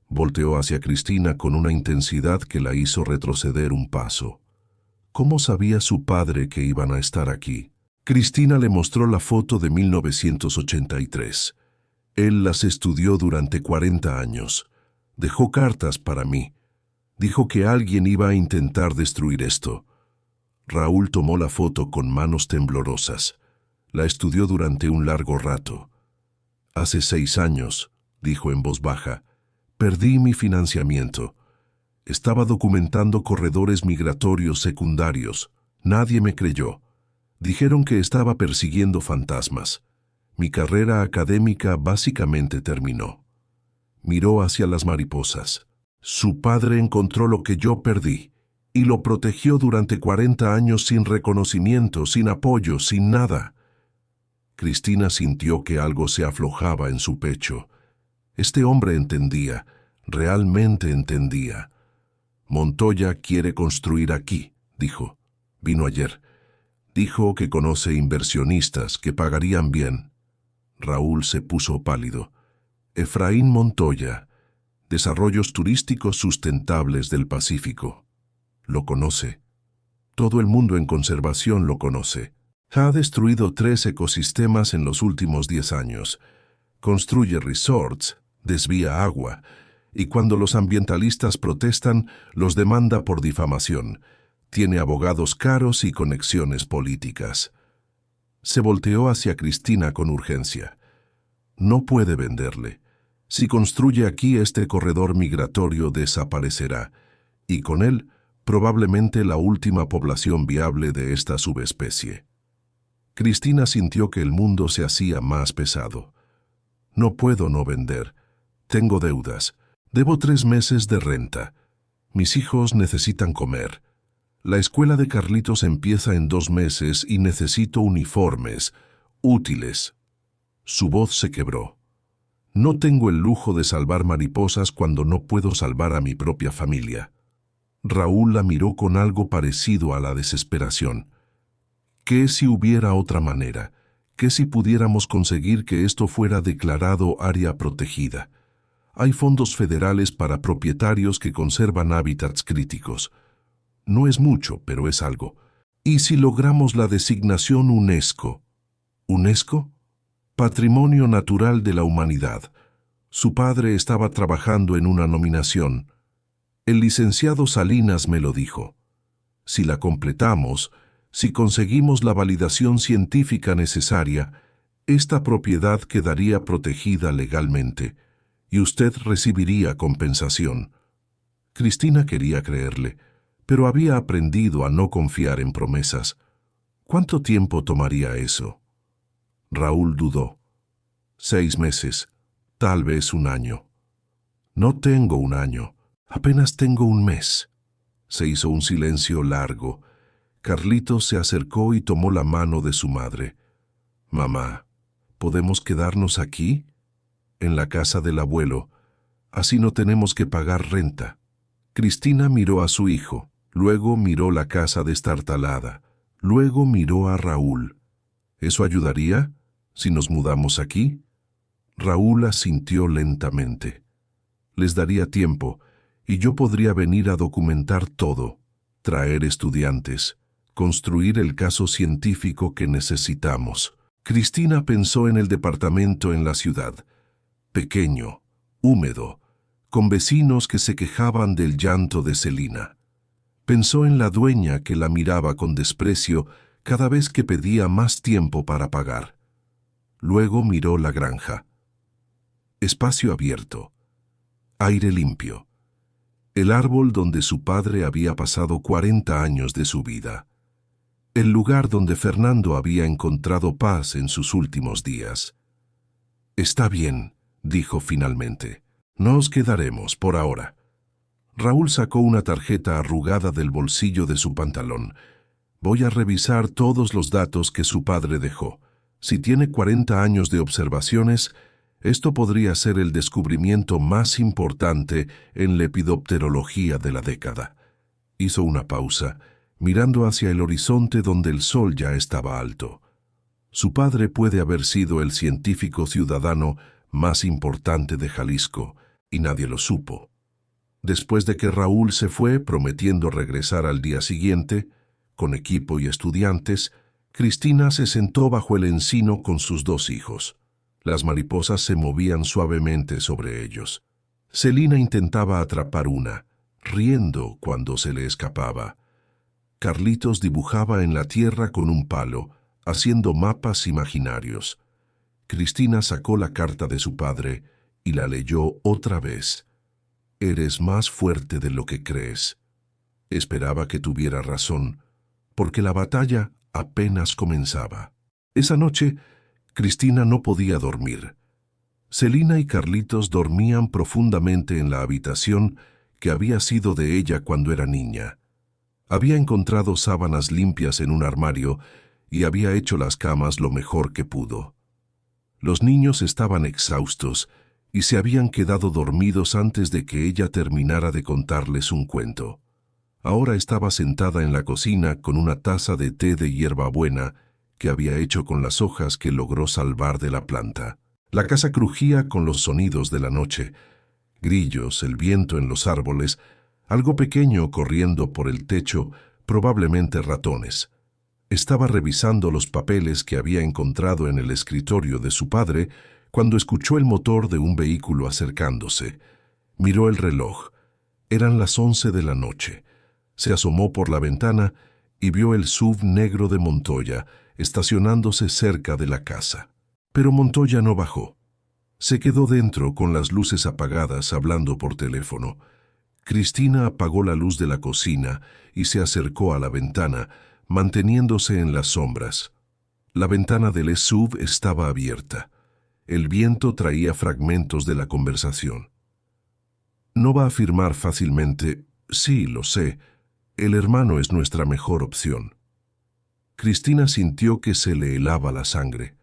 Volteó hacia Cristina con una intensidad que la hizo retroceder un paso. ¿Cómo sabía su padre que iban a estar aquí? Cristina le mostró la foto de 1983. Él las estudió durante 40 años. Dejó cartas para mí. Dijo que alguien iba a intentar destruir esto. Raúl tomó la foto con manos temblorosas. La estudió durante un largo rato. Hace 6 años, dijo en voz baja, perdí mi financiamiento. Estaba documentando corredores migratorios secundarios. Nadie me creyó. Dijeron que estaba persiguiendo fantasmas. Mi carrera académica básicamente terminó. Miró hacia las mariposas. Su padre encontró lo que yo perdí y lo protegió durante 40 años sin reconocimiento, sin apoyo, sin nada. Cristina sintió que algo se aflojaba en su pecho. Este hombre entendía, realmente entendía. Montoya quiere construir aquí, dijo. Vino ayer. Dijo que conoce inversionistas que pagarían bien. Raúl se puso pálido. Efraín Montoya, Desarrollos Turísticos Sustentables del Pacífico. Lo conoce. Todo el mundo en conservación lo conoce. Ha destruido 3 ecosistemas en los últimos 10 años. Construye resorts, desvía agua, y cuando los ambientalistas protestan, los demanda por difamación. Tiene abogados caros y conexiones políticas. Se volteó hacia Cristina con urgencia. No puede venderle. Si construye aquí, este corredor migratorio desaparecerá, y con él probablemente la última población viable de esta subespecie. Cristina sintió que el mundo se hacía más pesado. No puedo no vender. Tengo deudas. Debo 3 meses de renta. Mis hijos necesitan comer. La escuela de Carlitos empieza en 2 meses y necesito uniformes, útiles. Su voz se quebró. No tengo el lujo de salvar mariposas cuando no puedo salvar a mi propia familia. Raúl la miró con algo parecido a la desesperación. ¿Qué si hubiera otra manera? ¿Qué si pudiéramos conseguir que esto fuera declarado área protegida? Hay fondos federales para propietarios que conservan hábitats críticos. No es mucho, pero es algo. ¿Y si logramos la designación UNESCO? ¿UNESCO? Patrimonio Natural de la Humanidad. Su padre estaba trabajando en una nominación. El licenciado Salinas me lo dijo. Si la completamos, si conseguimos la validación científica necesaria, esta propiedad quedaría protegida legalmente y usted recibiría compensación. Cristina quería creerle, pero había aprendido a no confiar en promesas. ¿Cuánto tiempo tomaría eso? Raúl dudó. 6 meses, tal vez 1 año. No tengo 1 año, apenas tengo 1 mes. Se hizo un silencio largo. Carlitos se acercó y tomó la mano de su madre. Mamá, ¿podemos quedarnos aquí? En la casa del abuelo. Así no tenemos que pagar renta. Cristina miró a su hijo, luego miró la casa destartalada, luego miró a Raúl. ¿Eso ayudaría si nos mudamos aquí? Raúl asintió lentamente. Les daría tiempo, y yo podría venir a documentar todo, traer estudiantes, construir el caso científico que necesitamos. Cristina pensó en el departamento en la ciudad, pequeño, húmedo, con vecinos que se quejaban del llanto de Celina. Pensó en la dueña que la miraba con desprecio cada vez que pedía más tiempo para pagar. Luego miró la granja. Espacio abierto, aire limpio, el árbol donde su padre había pasado 40 años de su vida. El lugar donde Fernando había encontrado paz en sus últimos días. Está bien, dijo finalmente. Nos quedaremos por ahora. Raúl sacó una tarjeta arrugada del bolsillo de su pantalón. Voy a revisar todos los datos que su padre dejó. Si tiene 40 años de observaciones, esto podría ser el descubrimiento más importante en lepidopterología de la década. Hizo una pausa, mirando hacia el horizonte donde el sol ya estaba alto. Su padre puede haber sido el científico ciudadano más importante de Jalisco, y nadie lo supo. Después de que Raúl se fue, prometiendo regresar al día siguiente, con equipo y estudiantes, Cristina se sentó bajo el encino con sus 2 hijos. Las mariposas se movían suavemente sobre ellos. Celina intentaba atrapar una, riendo cuando se le escapaba. Carlitos dibujaba en la tierra con un palo, haciendo mapas imaginarios. Cristina sacó la carta de su padre y la leyó otra vez. Eres más fuerte de lo que crees. Esperaba que tuviera razón, porque la batalla apenas comenzaba. Esa noche, Cristina no podía dormir. Celina y Carlitos dormían profundamente en la habitación que había sido de ella cuando era niña. Había encontrado sábanas limpias en un armario y había hecho las camas lo mejor que pudo. Los niños estaban exhaustos y se habían quedado dormidos antes de que ella terminara de contarles un cuento. Ahora estaba sentada en la cocina con una taza de té de hierbabuena que había hecho con las hojas que logró salvar de la planta. La casa crujía con los sonidos de la noche, grillos, el viento en los árboles, algo pequeño corriendo por el techo, probablemente ratones. Estaba revisando los papeles que había encontrado en el escritorio de su padre cuando escuchó el motor de un vehículo acercándose. Miró el reloj. Eran las 11 de la noche. Se asomó por la ventana y vio el SUV negro de Montoya estacionándose cerca de la casa. Pero Montoya no bajó. Se quedó dentro con las luces apagadas hablando por teléfono. Cristina apagó la luz de la cocina y se acercó a la ventana, manteniéndose en las sombras. La ventana del SUV estaba abierta. El viento traía fragmentos de la conversación. No va a afirmar fácilmente, sí, lo sé, el hermano es nuestra mejor opción. Cristina sintió que se le helaba la sangre.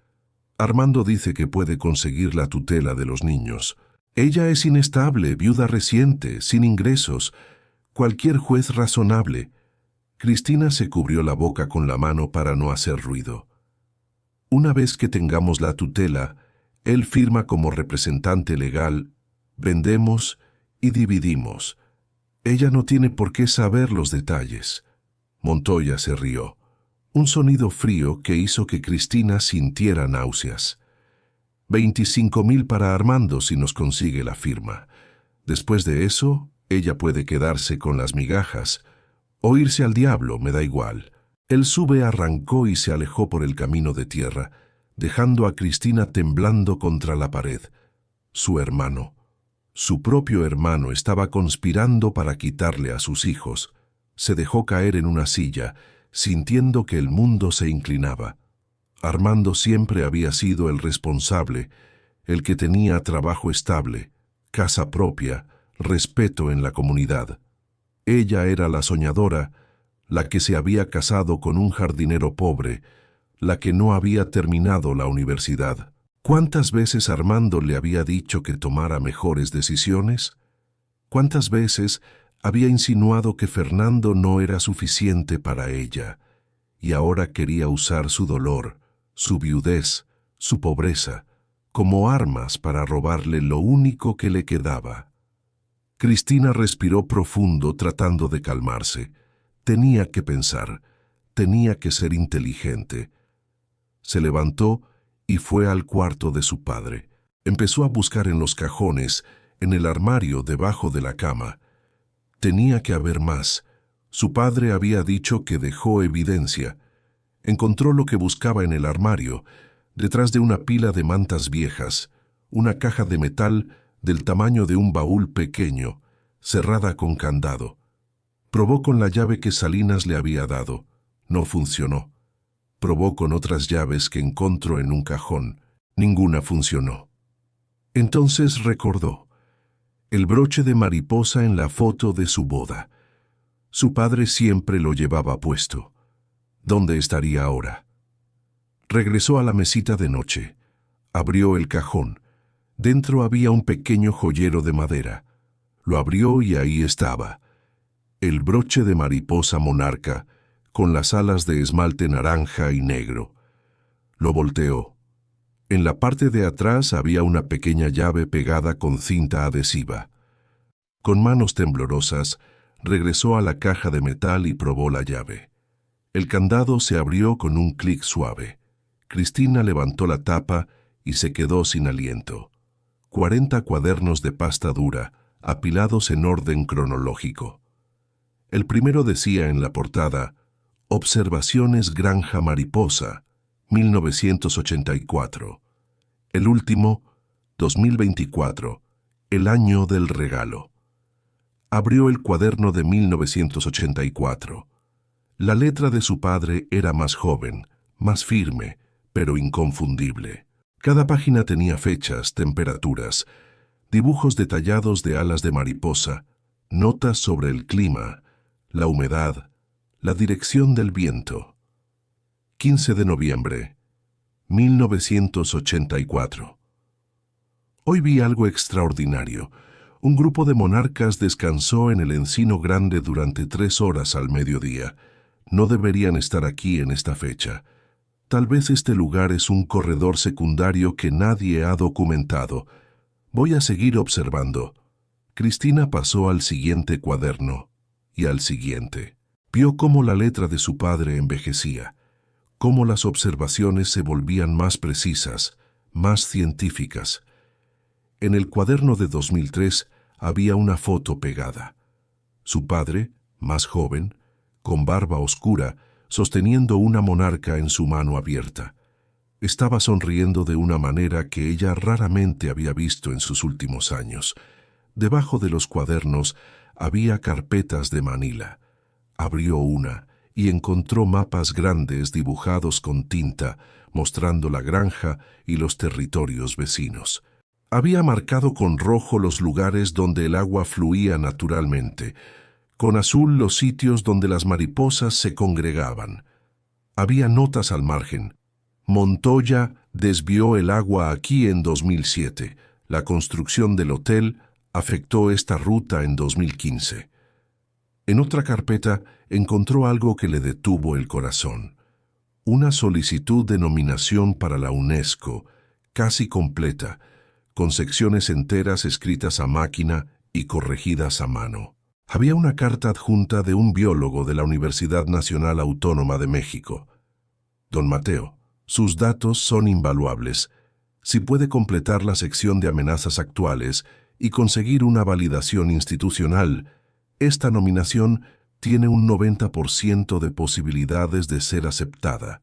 Armando dice que puede conseguir la tutela de los niños. Ella es inestable, viuda reciente, sin ingresos. Cualquier juez razonable. Cristina se cubrió la boca con la mano para no hacer ruido. Una vez que tengamos la tutela, él firma como representante legal, vendemos y dividimos. Ella no tiene por qué saber los detalles. Montoya se rió. Un sonido frío que hizo que Cristina sintiera náuseas. 25,000 para Armando si nos consigue la firma. Después de eso, ella puede quedarse con las migajas. O irse al diablo, me da igual. El SUV arrancó y se alejó por el camino de tierra, dejando a Cristina temblando contra la pared. Su hermano, su propio hermano, estaba conspirando para quitarle a sus hijos. Se dejó caer en una silla, sintiendo que el mundo se inclinaba. Armando siempre había sido el responsable, el que tenía trabajo estable, casa propia, respeto en la comunidad. Ella era la soñadora, la que se había casado con un jardinero pobre, la que no había terminado la universidad. ¿Cuántas veces Armando le había dicho que tomara mejores decisiones? ¿Cuántas veces había insinuado que Fernando no era suficiente para ella, y ahora quería usar su dolor, su viudez, su pobreza, como armas para robarle lo único que le quedaba? Cristina respiró profundo tratando de calmarse. Tenía que pensar, tenía que ser inteligente. Se levantó y fue al cuarto de su padre. Empezó a buscar en los cajones, en el armario debajo de la cama. Tenía que haber más. Su padre había dicho que dejó evidencia. Encontró lo que buscaba en el armario, detrás de una pila de mantas viejas, una caja de metal del tamaño de un baúl pequeño, cerrada con candado. Probó con la llave que Salinas le había dado. No funcionó. Probó con otras llaves que encontró en un cajón. Ninguna funcionó. Entonces recordó el broche de mariposa en la foto de su boda. Su padre siempre lo llevaba puesto. ¿Dónde estaría ahora? Regresó a la mesita de noche. Abrió el cajón. Dentro había un pequeño joyero de madera. Lo abrió y ahí estaba. El broche de mariposa monarca, con las alas de esmalte naranja y negro. Lo volteó. En la parte de atrás había una pequeña llave pegada con cinta adhesiva. Con manos temblorosas, regresó a la caja de metal y probó la llave. El candado se abrió con un clic suave. Cristina levantó la tapa y se quedó sin aliento. 40 cuadernos de pasta dura, apilados en orden cronológico. El primero decía en la portada, Observaciones Granja Mariposa, 1984. El último, 2024, el año del regalo. Abrió el cuaderno de 1984. La letra de su padre era más joven, más firme, pero inconfundible. Cada página tenía fechas, temperaturas, dibujos detallados de alas de mariposa, notas sobre el clima, la humedad, la dirección del viento. 15 de noviembre, 1984. Hoy vi algo extraordinario. Un grupo de monarcas descansó en el encino grande durante 3 horas al mediodía. No deberían estar aquí en esta fecha. Tal vez este lugar es un corredor secundario que nadie ha documentado. Voy a seguir observando. Cristina pasó al siguiente cuaderno y al siguiente. Vio cómo la letra de su padre envejecía, cómo las observaciones se volvían más precisas, más científicas. En el cuaderno de 2003 había una foto pegada. Su padre, más joven, con barba oscura, sosteniendo una monarca en su mano abierta. Estaba sonriendo de una manera que ella raramente había visto en sus últimos años. Debajo de los cuadernos había carpetas de manila. Abrió una y encontró mapas grandes dibujados con tinta, mostrando la granja y los territorios vecinos. Había marcado con rojo los lugares donde el agua fluía naturalmente, con azul los sitios donde las mariposas se congregaban. Había notas al margen. Montoya desvió el agua aquí en 2007. La construcción del hotel afectó esta ruta en 2015. En otra carpeta encontró algo que le detuvo el corazón. Una solicitud de nominación para la UNESCO, casi completa, con secciones enteras escritas a máquina y corregidas a mano. Había una carta adjunta de un biólogo de la Universidad Nacional Autónoma de México. Don Mateo, sus datos son invaluables. Si puede completar la sección de amenazas actuales y conseguir una validación institucional, esta nominación tiene un 90% de posibilidades de ser aceptada.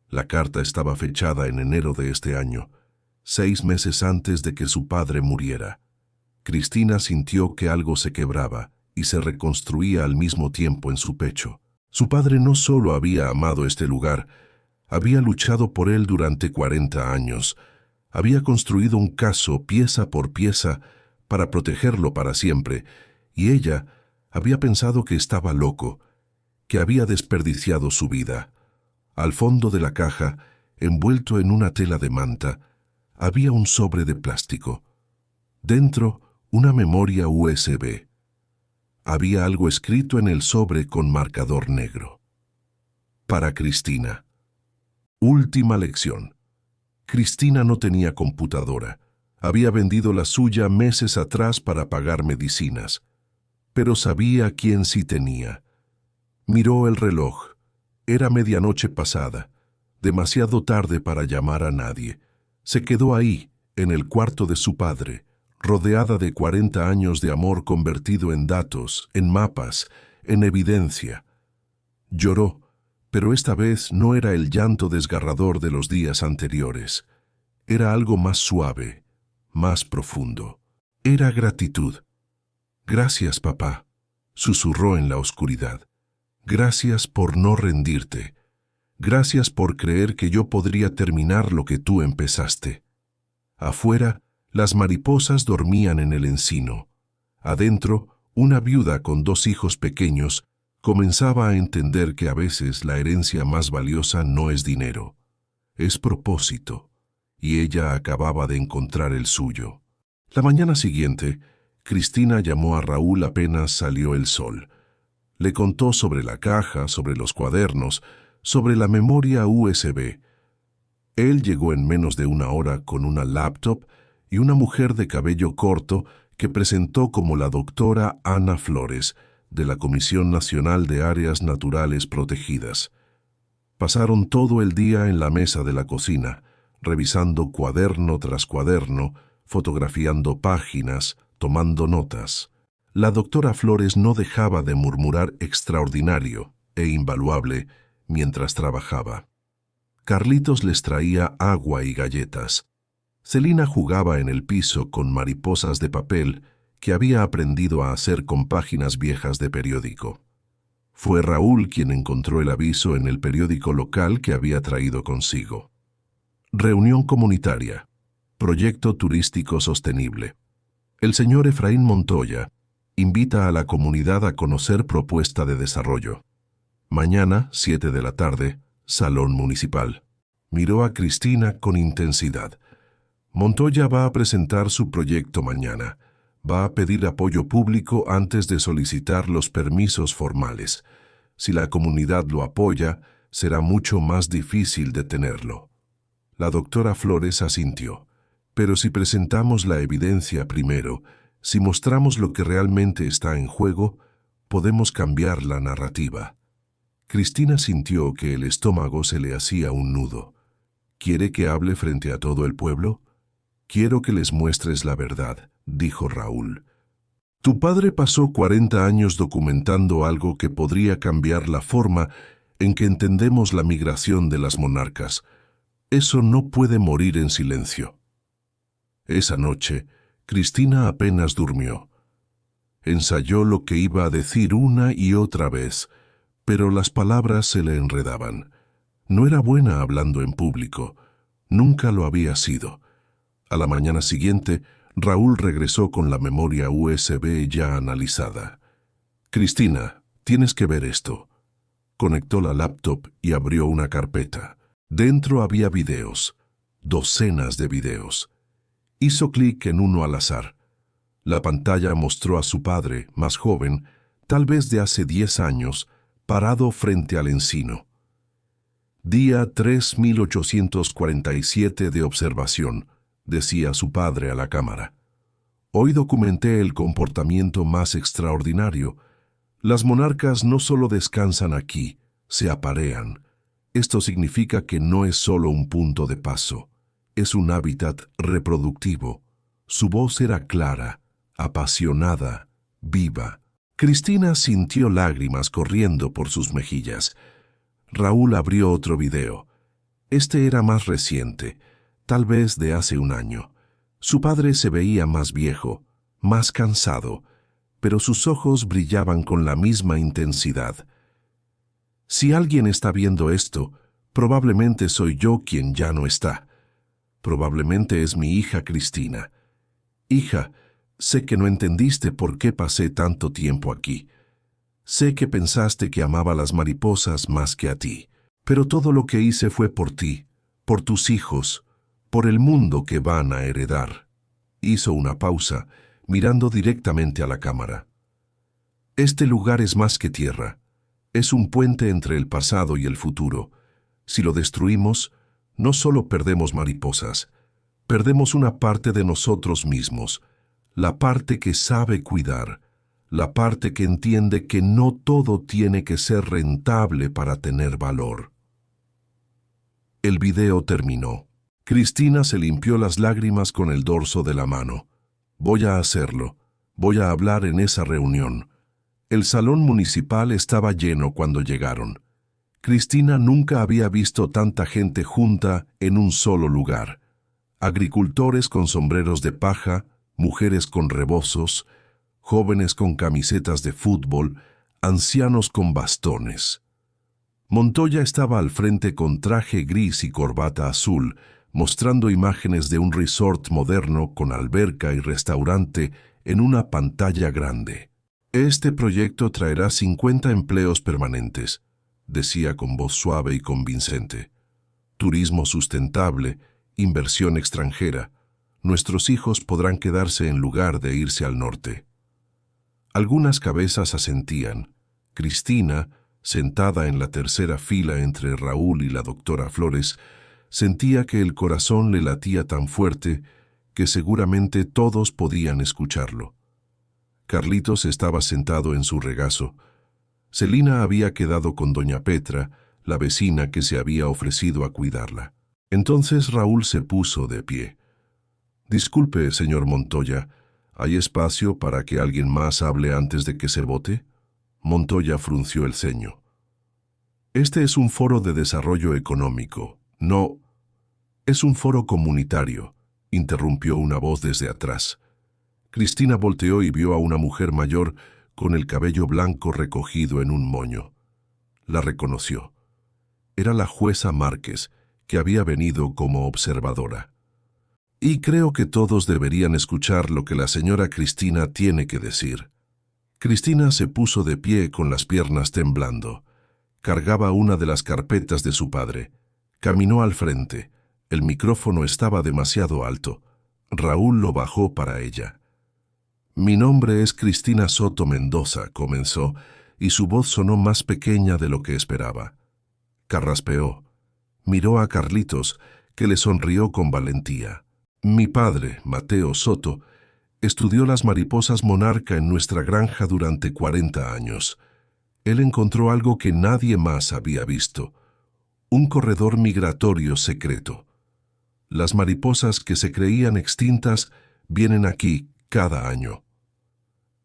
La carta estaba fechada en enero de este año, 6 meses antes de que su padre muriera. Cristina sintió que algo se quebraba y se reconstruía al mismo tiempo en su pecho. Su padre no solo había amado este lugar, había luchado por él durante 40 años, había construido un caso pieza por pieza para protegerlo para siempre, y ella había pensado que estaba loco, que había desperdiciado su vida. Al fondo de la caja, envuelto en una tela de manta, había un sobre de plástico. Dentro, una memoria USB. Había algo escrito en el sobre con marcador negro. Para Cristina. Última lección. Cristina no tenía computadora. Había vendido la suya meses atrás para pagar medicinas. Pero sabía quién sí tenía. Miró el reloj. Era medianoche pasada. Demasiado tarde para llamar a nadie. Se quedó ahí, en el cuarto de su padre, rodeada de 40 años de amor convertido en datos, en mapas, en evidencia. Lloró, pero esta vez no era el llanto desgarrador de los días anteriores. Era algo más suave, más profundo. Era gratitud. «Gracias, papá», susurró en la oscuridad. «Gracias por no rendirte. Gracias por creer que yo podría terminar lo que tú empezaste». Afuera, las mariposas dormían en el encino. Adentro, una viuda con 2 hijos pequeños comenzaba a entender que a veces la herencia más valiosa no es dinero, es propósito, y ella acababa de encontrar el suyo. La mañana siguiente, Cristina llamó a Raúl apenas salió el sol. Le contó sobre la caja, sobre los cuadernos, sobre la memoria USB. Él llegó en menos de 1 hora con una laptop y una mujer de cabello corto que presentó como la doctora Ana Flores, de la Comisión Nacional de Áreas Naturales Protegidas. Pasaron todo el día en la mesa de la cocina, revisando cuaderno tras cuaderno, fotografiando páginas, tomando notas. La doctora Flores no dejaba de murmurar extraordinario e invaluable mientras trabajaba. Carlitos les traía agua y galletas. Celina jugaba en el piso con mariposas de papel que había aprendido a hacer con páginas viejas de periódico. Fue Raúl quien encontró el aviso en el periódico local que había traído consigo. Reunión comunitaria. Proyecto turístico sostenible. El señor Efraín Montoya invita a la comunidad a conocer propuesta de desarrollo. Mañana, 7 de la tarde, Salón Municipal. Miró a Cristina con intensidad. Montoya va a presentar su proyecto mañana. Va a pedir apoyo público antes de solicitar los permisos formales. Si la comunidad lo apoya, será mucho más difícil detenerlo. La doctora Flores asintió. Pero si presentamos la evidencia primero, si mostramos lo que realmente está en juego, podemos cambiar la narrativa. Cristina sintió que el estómago se le hacía un nudo. ¿Quiere que hable frente a todo el pueblo? Quiero que les muestres la verdad, dijo Raúl. Tu padre pasó 40 años documentando algo que podría cambiar la forma en que entendemos la migración de las monarcas. Eso no puede morir en silencio. Esa noche, Cristina apenas durmió. Ensayó lo que iba a decir una y otra vez, Pero las palabras se le enredaban. No era buena hablando en público. Nunca lo había sido. A la mañana siguiente, Raúl regresó con la memoria USB ya analizada. «Cristina, tienes que ver esto». Conectó la laptop y abrió una carpeta. Dentro había videos, docenas de videos. Hizo clic en uno al azar. La pantalla mostró a su padre, más joven, tal vez de hace 10 años, parado frente al encino. Día 3847 de observación, decía su padre a la cámara. Hoy documenté el comportamiento más extraordinario. Las monarcas no solo descansan aquí, se aparean. Esto significa que no es solo un punto de paso, es un hábitat reproductivo. Su voz era clara, apasionada, viva. Cristina sintió lágrimas corriendo por sus mejillas. Raúl abrió otro video. Este era más reciente, tal vez de hace un año. Su padre se veía más viejo, más cansado, pero sus ojos brillaban con la misma intensidad. Si alguien está viendo esto, probablemente soy yo quien ya no está. Probablemente es mi hija Cristina. Hija, sé que no entendiste por qué pasé tanto tiempo aquí. Sé que pensaste que amaba las mariposas más que a ti, pero todo lo que hice fue por ti, por tus hijos, por el mundo que van a heredar. Hizo una pausa, mirando directamente a la cámara. Este lugar es más que tierra. Es un puente entre el pasado y el futuro. Si lo destruimos, no solo perdemos mariposas, perdemos una parte de nosotros mismos, la parte que sabe cuidar, la parte que entiende que no todo tiene que ser rentable para tener valor. El video terminó. Cristina se limpió las lágrimas con el dorso de la mano. Voy a hacerlo. Voy a hablar en esa reunión. El salón municipal estaba lleno cuando llegaron. Cristina nunca había visto tanta gente junta en un solo lugar. Agricultores con sombreros de paja, mujeres con rebozos, jóvenes con camisetas de fútbol, ancianos con bastones. Montoya estaba al frente con traje gris y corbata azul, mostrando imágenes de un resort moderno con alberca y restaurante en una pantalla grande. Este proyecto traerá 50 empleos permanentes, decía con voz suave y convincente. Turismo sustentable, inversión extranjera. Nuestros hijos podrán quedarse en lugar de irse al norte. Algunas cabezas asentían. Cristina, sentada en la tercera fila entre Raúl y la doctora Flores, sentía que el corazón le latía tan fuerte que seguramente todos podían escucharlo. Carlitos estaba sentado en su regazo. Celina había quedado con doña Petra, la vecina que se había ofrecido a cuidarla. Entonces Raúl se puso de pie. «Disculpe, señor Montoya, ¿hay espacio para que alguien más hable antes de que se vote?» Montoya frunció el ceño. «Este es un foro de desarrollo económico, no...» «Es un foro comunitario», interrumpió una voz desde atrás. Cristina volteó y vio a una mujer mayor con el cabello blanco recogido en un moño. La reconoció. Era la jueza Márquez, que había venido como observadora. «Y creo que todos deberían escuchar lo que la señora Cristina tiene que decir». Cristina se puso de pie con las piernas temblando. Cargaba una de las carpetas de su padre. Caminó al frente. El micrófono estaba demasiado alto. Raúl lo bajó para ella. «Mi nombre es Cristina Soto Mendoza», comenzó, y su voz sonó más pequeña de lo que esperaba. Carraspeó. Miró a Carlitos, que le sonrió con valentía. «Mi padre, Mateo Soto, estudió las mariposas monarca en nuestra granja durante 40 años. Él encontró algo que nadie más había visto. Un corredor migratorio secreto. Las mariposas que se creían extintas vienen aquí cada año».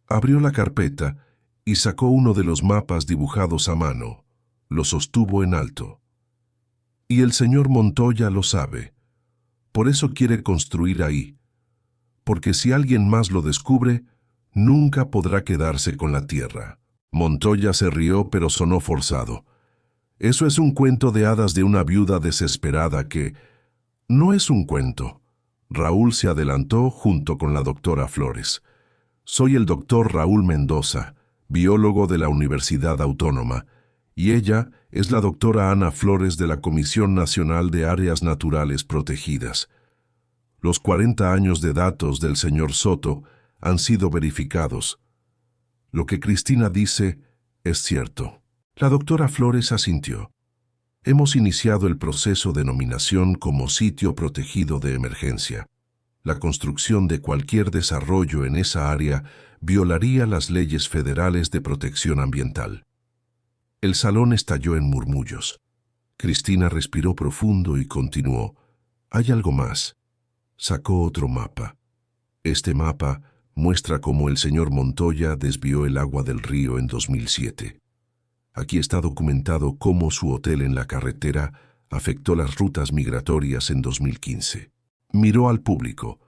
Abrió la carpeta y sacó uno de los mapas dibujados a mano. Lo sostuvo en alto. «Y el señor Montoya lo sabe. Por eso quiere construir ahí. Porque si alguien más lo descubre, nunca podrá quedarse con la tierra». Montoya se rió, pero sonó forzado. Eso es un cuento de hadas de una viuda desesperada que... No es un cuento. Raúl se adelantó junto con la doctora Flores. Soy el doctor Raúl Mendoza, biólogo de la Universidad Autónoma, y ella es la doctora Ana Flores de la Comisión Nacional de Áreas Naturales Protegidas. Los 40 años de datos del señor Soto han sido verificados. Lo que Cristina dice es cierto. La doctora Flores asintió. Hemos iniciado el proceso de nominación como sitio protegido de emergencia. La construcción de cualquier desarrollo en esa área violaría las leyes federales de protección ambiental. El salón estalló en murmullos. Cristina respiró profundo y continuó. Hay algo más. Sacó otro mapa. Este mapa muestra cómo el señor Montoya desvió el agua del río en 2007. Aquí está documentado cómo su hotel en la carretera afectó las rutas migratorias en 2015. Miró al público.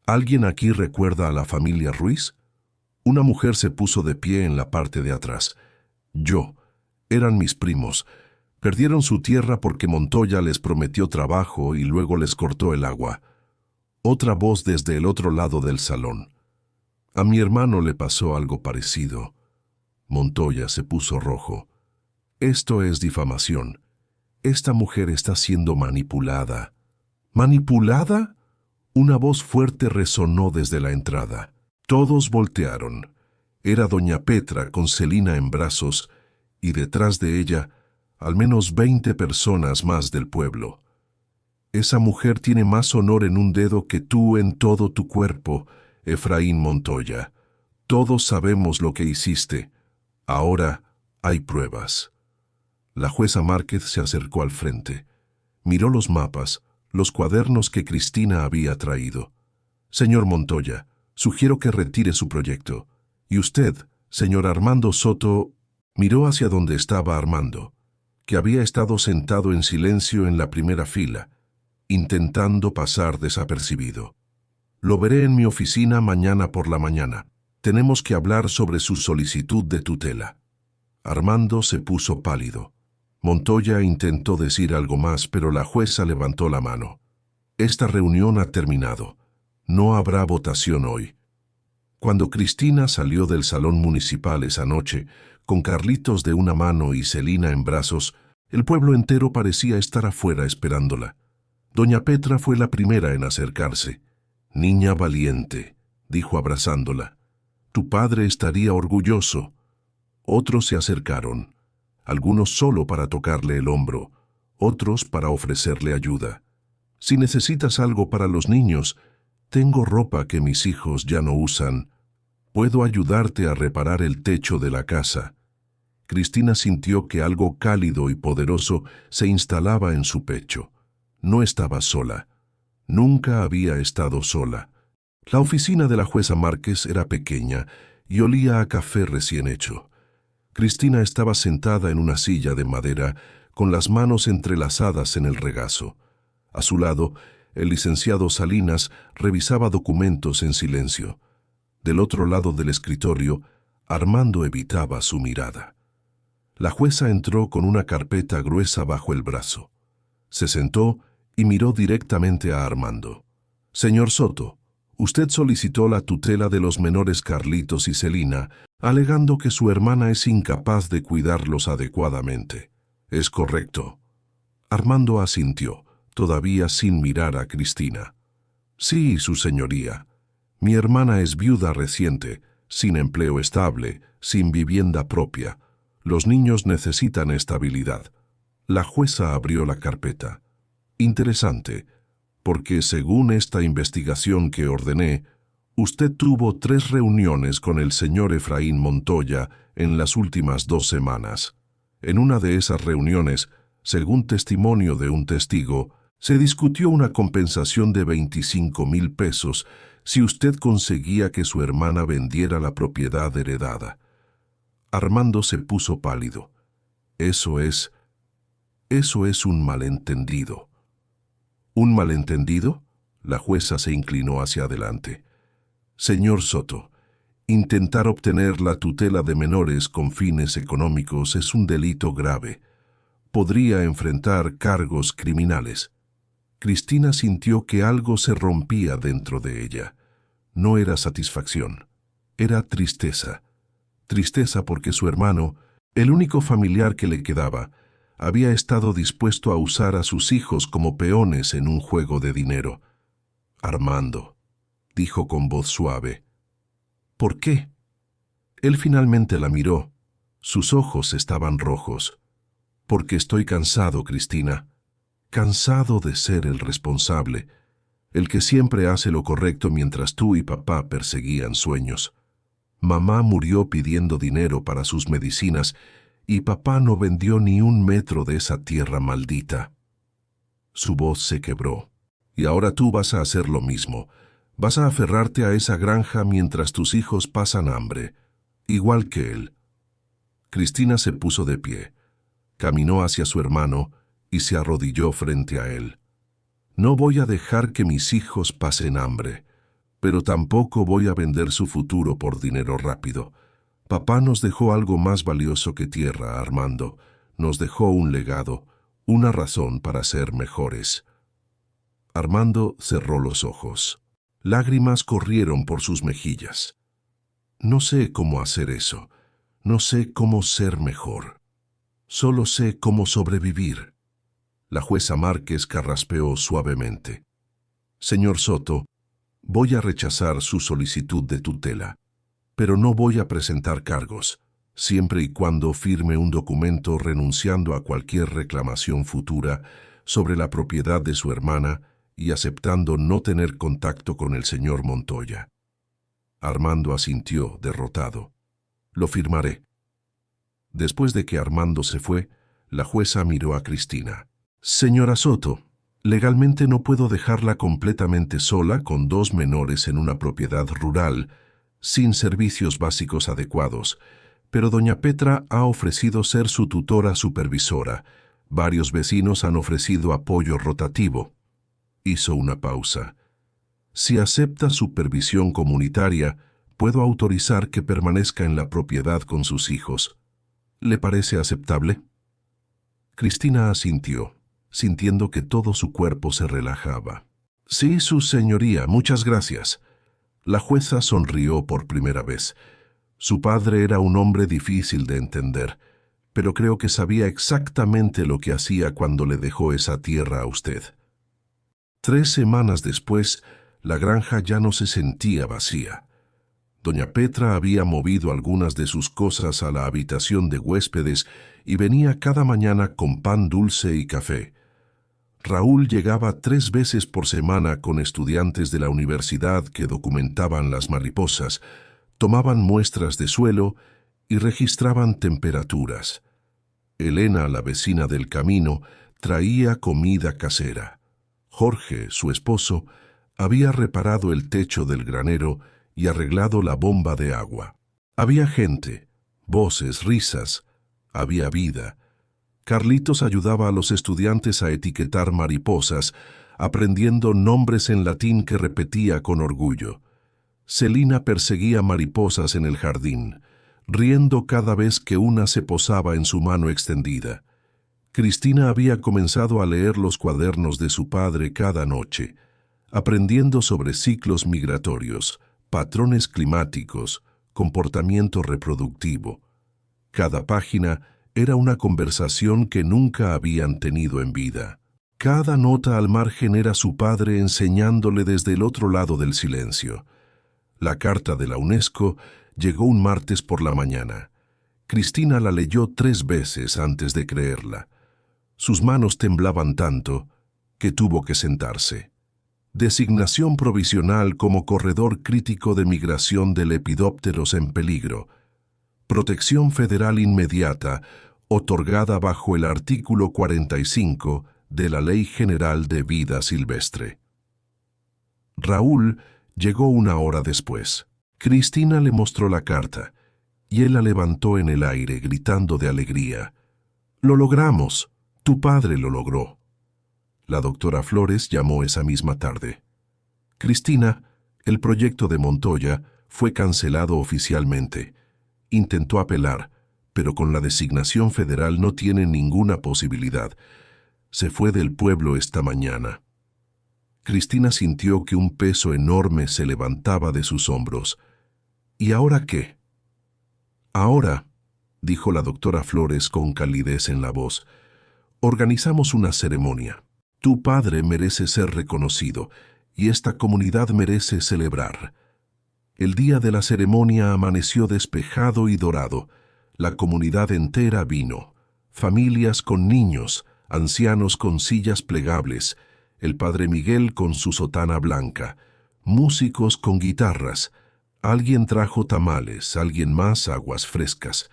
¿Alguien aquí recuerda a la familia Ruiz? Una mujer se puso de pie en la parte de atrás. Yo. Eran mis primos. Perdieron su tierra porque Montoya les prometió trabajo y luego les cortó el agua. Otra voz desde el otro lado del salón. A mi hermano le pasó algo parecido. Montoya se puso rojo. Esto es difamación. Esta mujer está siendo manipulada. ¿Manipulada? Una voz fuerte resonó desde la entrada. Todos voltearon. Era doña Petra con Celina en brazos y detrás de ella al menos 20 personas más del pueblo. Esa mujer tiene más honor en un dedo que tú en todo tu cuerpo, Efraín Montoya. Todos sabemos lo que hiciste. Ahora hay pruebas. La jueza Márquez se acercó al frente. Miró los mapas, los cuadernos que Cristina había traído. Señor Montoya, sugiero que retire su proyecto. Y usted, señor Armando Soto, miró hacia donde estaba Armando, que había estado sentado en silencio en la primera fila, intentando pasar desapercibido. Lo veré en mi oficina mañana por la mañana. Tenemos que hablar sobre su solicitud de tutela. Armando se puso pálido. Montoya intentó decir algo más, pero la jueza levantó la mano. Esta reunión ha terminado. No habrá votación hoy. Cuando Cristina salió del salón municipal esa noche, con Carlitos de una mano y Celina en brazos, el pueblo entero parecía estar afuera esperándola. Doña Petra fue la primera en acercarse. «Niña valiente», dijo abrazándola. «Tu padre estaría orgulloso». Otros se acercaron, algunos solo para tocarle el hombro, otros para ofrecerle ayuda. «Si necesitas algo para los niños, tengo ropa que mis hijos ya no usan. Puedo ayudarte a reparar el techo de la casa». Cristina sintió que algo cálido y poderoso se instalaba en su pecho. No estaba sola. Nunca había estado sola. La oficina de la jueza Márquez era pequeña y olía a café recién hecho. Cristina estaba sentada en una silla de madera con las manos entrelazadas en el regazo. A su lado, el licenciado Salinas revisaba documentos en silencio. Del otro lado del escritorio, Armando evitaba su mirada. La jueza entró con una carpeta gruesa bajo el brazo. Se sentó y miró directamente a Armando. «Señor Soto, usted solicitó la tutela de los menores Carlitos y Celina, alegando que su hermana es incapaz de cuidarlos adecuadamente. ¿Es correcto?» Armando asintió, todavía sin mirar a Cristina. «Sí, su señoría. Mi hermana es viuda reciente, sin empleo estable, sin vivienda propia. Los niños necesitan estabilidad». La jueza abrió la carpeta. «Interesante, porque según esta investigación que ordené, usted tuvo 3 reuniones con el señor Efraín Montoya en las últimas 2 semanas. En una de esas reuniones, según testimonio de un testigo, se discutió una compensación de 25,000 pesos si usted conseguía que su hermana vendiera la propiedad heredada». Armando se puso pálido. Eso es un malentendido». «¿Un malentendido?». La jueza se inclinó hacia adelante. «Señor Soto, Intentar obtener la tutela de menores con fines económicos es un delito grave. Podría enfrentar cargos criminales. Cristina sintió que algo se rompía dentro de ella. No era satisfacción, era tristeza. Tristeza porque su hermano, el único familiar que le quedaba, había estado dispuesto a usar a sus hijos como peones en un juego de dinero. Armando, dijo con voz suave. ¿Por qué? Él finalmente la miró. Sus ojos estaban rojos. Porque estoy cansado, Cristina. Cansado de ser el responsable, el que siempre hace lo correcto mientras tú y papá perseguían sueños. Mamá murió pidiendo dinero para sus medicinas y papá no vendió ni un metro de esa tierra maldita. Su voz se quebró. Y ahora tú vas a hacer lo mismo. Vas a aferrarte a esa granja mientras tus hijos pasan hambre, igual que él. Cristina se puso de pie, caminó hacia su hermano y se arrodilló frente a él. No voy a dejar que mis hijos pasen hambre, pero tampoco voy a vender su futuro por dinero rápido. Papá nos dejó algo más valioso que tierra, Armando. Nos dejó un legado, una razón para ser mejores. Armando cerró los ojos. Lágrimas corrieron por sus mejillas. No sé cómo hacer eso. No sé cómo ser mejor. Solo sé cómo sobrevivir. La jueza Márquez carraspeó suavemente. Señor Soto, voy a rechazar su solicitud de tutela, pero no voy a presentar cargos, siempre y cuando firme un documento renunciando a cualquier reclamación futura sobre la propiedad de su hermana y aceptando no tener contacto con el señor Montoya. Armando asintió, derrotado. Lo firmaré. Después de que Armando se fue, la jueza miró a Cristina. Señora Soto, legalmente no puedo dejarla completamente sola con 2 menores en una propiedad rural, sin servicios básicos adecuados, pero doña Petra ha ofrecido ser su tutora supervisora. Varios vecinos han ofrecido apoyo rotativo. Hizo una pausa. Si acepta supervisión comunitaria, puedo autorizar que permanezca en la propiedad con sus hijos. ¿Le parece aceptable? Cristina asintió, sintiendo que todo su cuerpo se relajaba. Sí, su señoría, muchas gracias. La jueza sonrió por primera vez. Su padre era un hombre difícil de entender, pero creo que sabía exactamente lo que hacía cuando le dejó esa tierra a usted. 3 semanas después, la granja ya no se sentía vacía. Doña Petra había movido algunas de sus cosas a la habitación de huéspedes y venía cada mañana con pan dulce y café. Raúl llegaba 3 veces por semana con estudiantes de la universidad que documentaban las mariposas, tomaban muestras de suelo y registraban temperaturas. Elena, la vecina del camino, traía comida casera. Jorge, su esposo, había reparado el techo del granero y arreglado la bomba de agua. Había gente, voces, risas, había vida. Carlitos ayudaba a los estudiantes a etiquetar mariposas, aprendiendo nombres en latín que repetía con orgullo. Celina perseguía mariposas en el jardín, riendo cada vez que una se posaba en su mano extendida. Cristina había comenzado a leer los cuadernos de su padre cada noche, aprendiendo sobre ciclos migratorios, patrones climáticos, comportamiento reproductivo. Cada página era una conversación que nunca habían tenido en vida. Cada nota al margen era su padre enseñándole desde el otro lado del silencio. La carta de la UNESCO llegó un martes por la mañana. Cristina la leyó 3 veces antes de creerla. Sus manos temblaban tanto que tuvo que sentarse. Designación provisional como corredor crítico de migración de lepidópteros en peligro. Protección federal inmediata, otorgada bajo el artículo 45 de la Ley General de Vida Silvestre. Raúl llegó 1 hora después. Cristina le mostró la carta, y él la levantó en el aire, gritando de alegría. «¡Lo logramos! Tu padre lo logró». La doctora Flores llamó esa misma tarde. Cristina, el proyecto de Montoya, fue cancelado oficialmente. Intentó apelar, pero con la designación federal no tiene ninguna posibilidad. Se fue del pueblo esta mañana. Cristina sintió que un peso enorme se levantaba de sus hombros. ¿Y ahora qué? Ahora, dijo la doctora Flores con calidez en la voz, organizamos una ceremonia. Tu padre merece ser reconocido y esta comunidad merece celebrar. El día de la ceremonia amaneció despejado y dorado. La comunidad entera vino. Familias con niños, ancianos con sillas plegables, el padre Miguel con su sotana blanca, músicos con guitarras. Alguien trajo tamales, alguien más aguas frescas.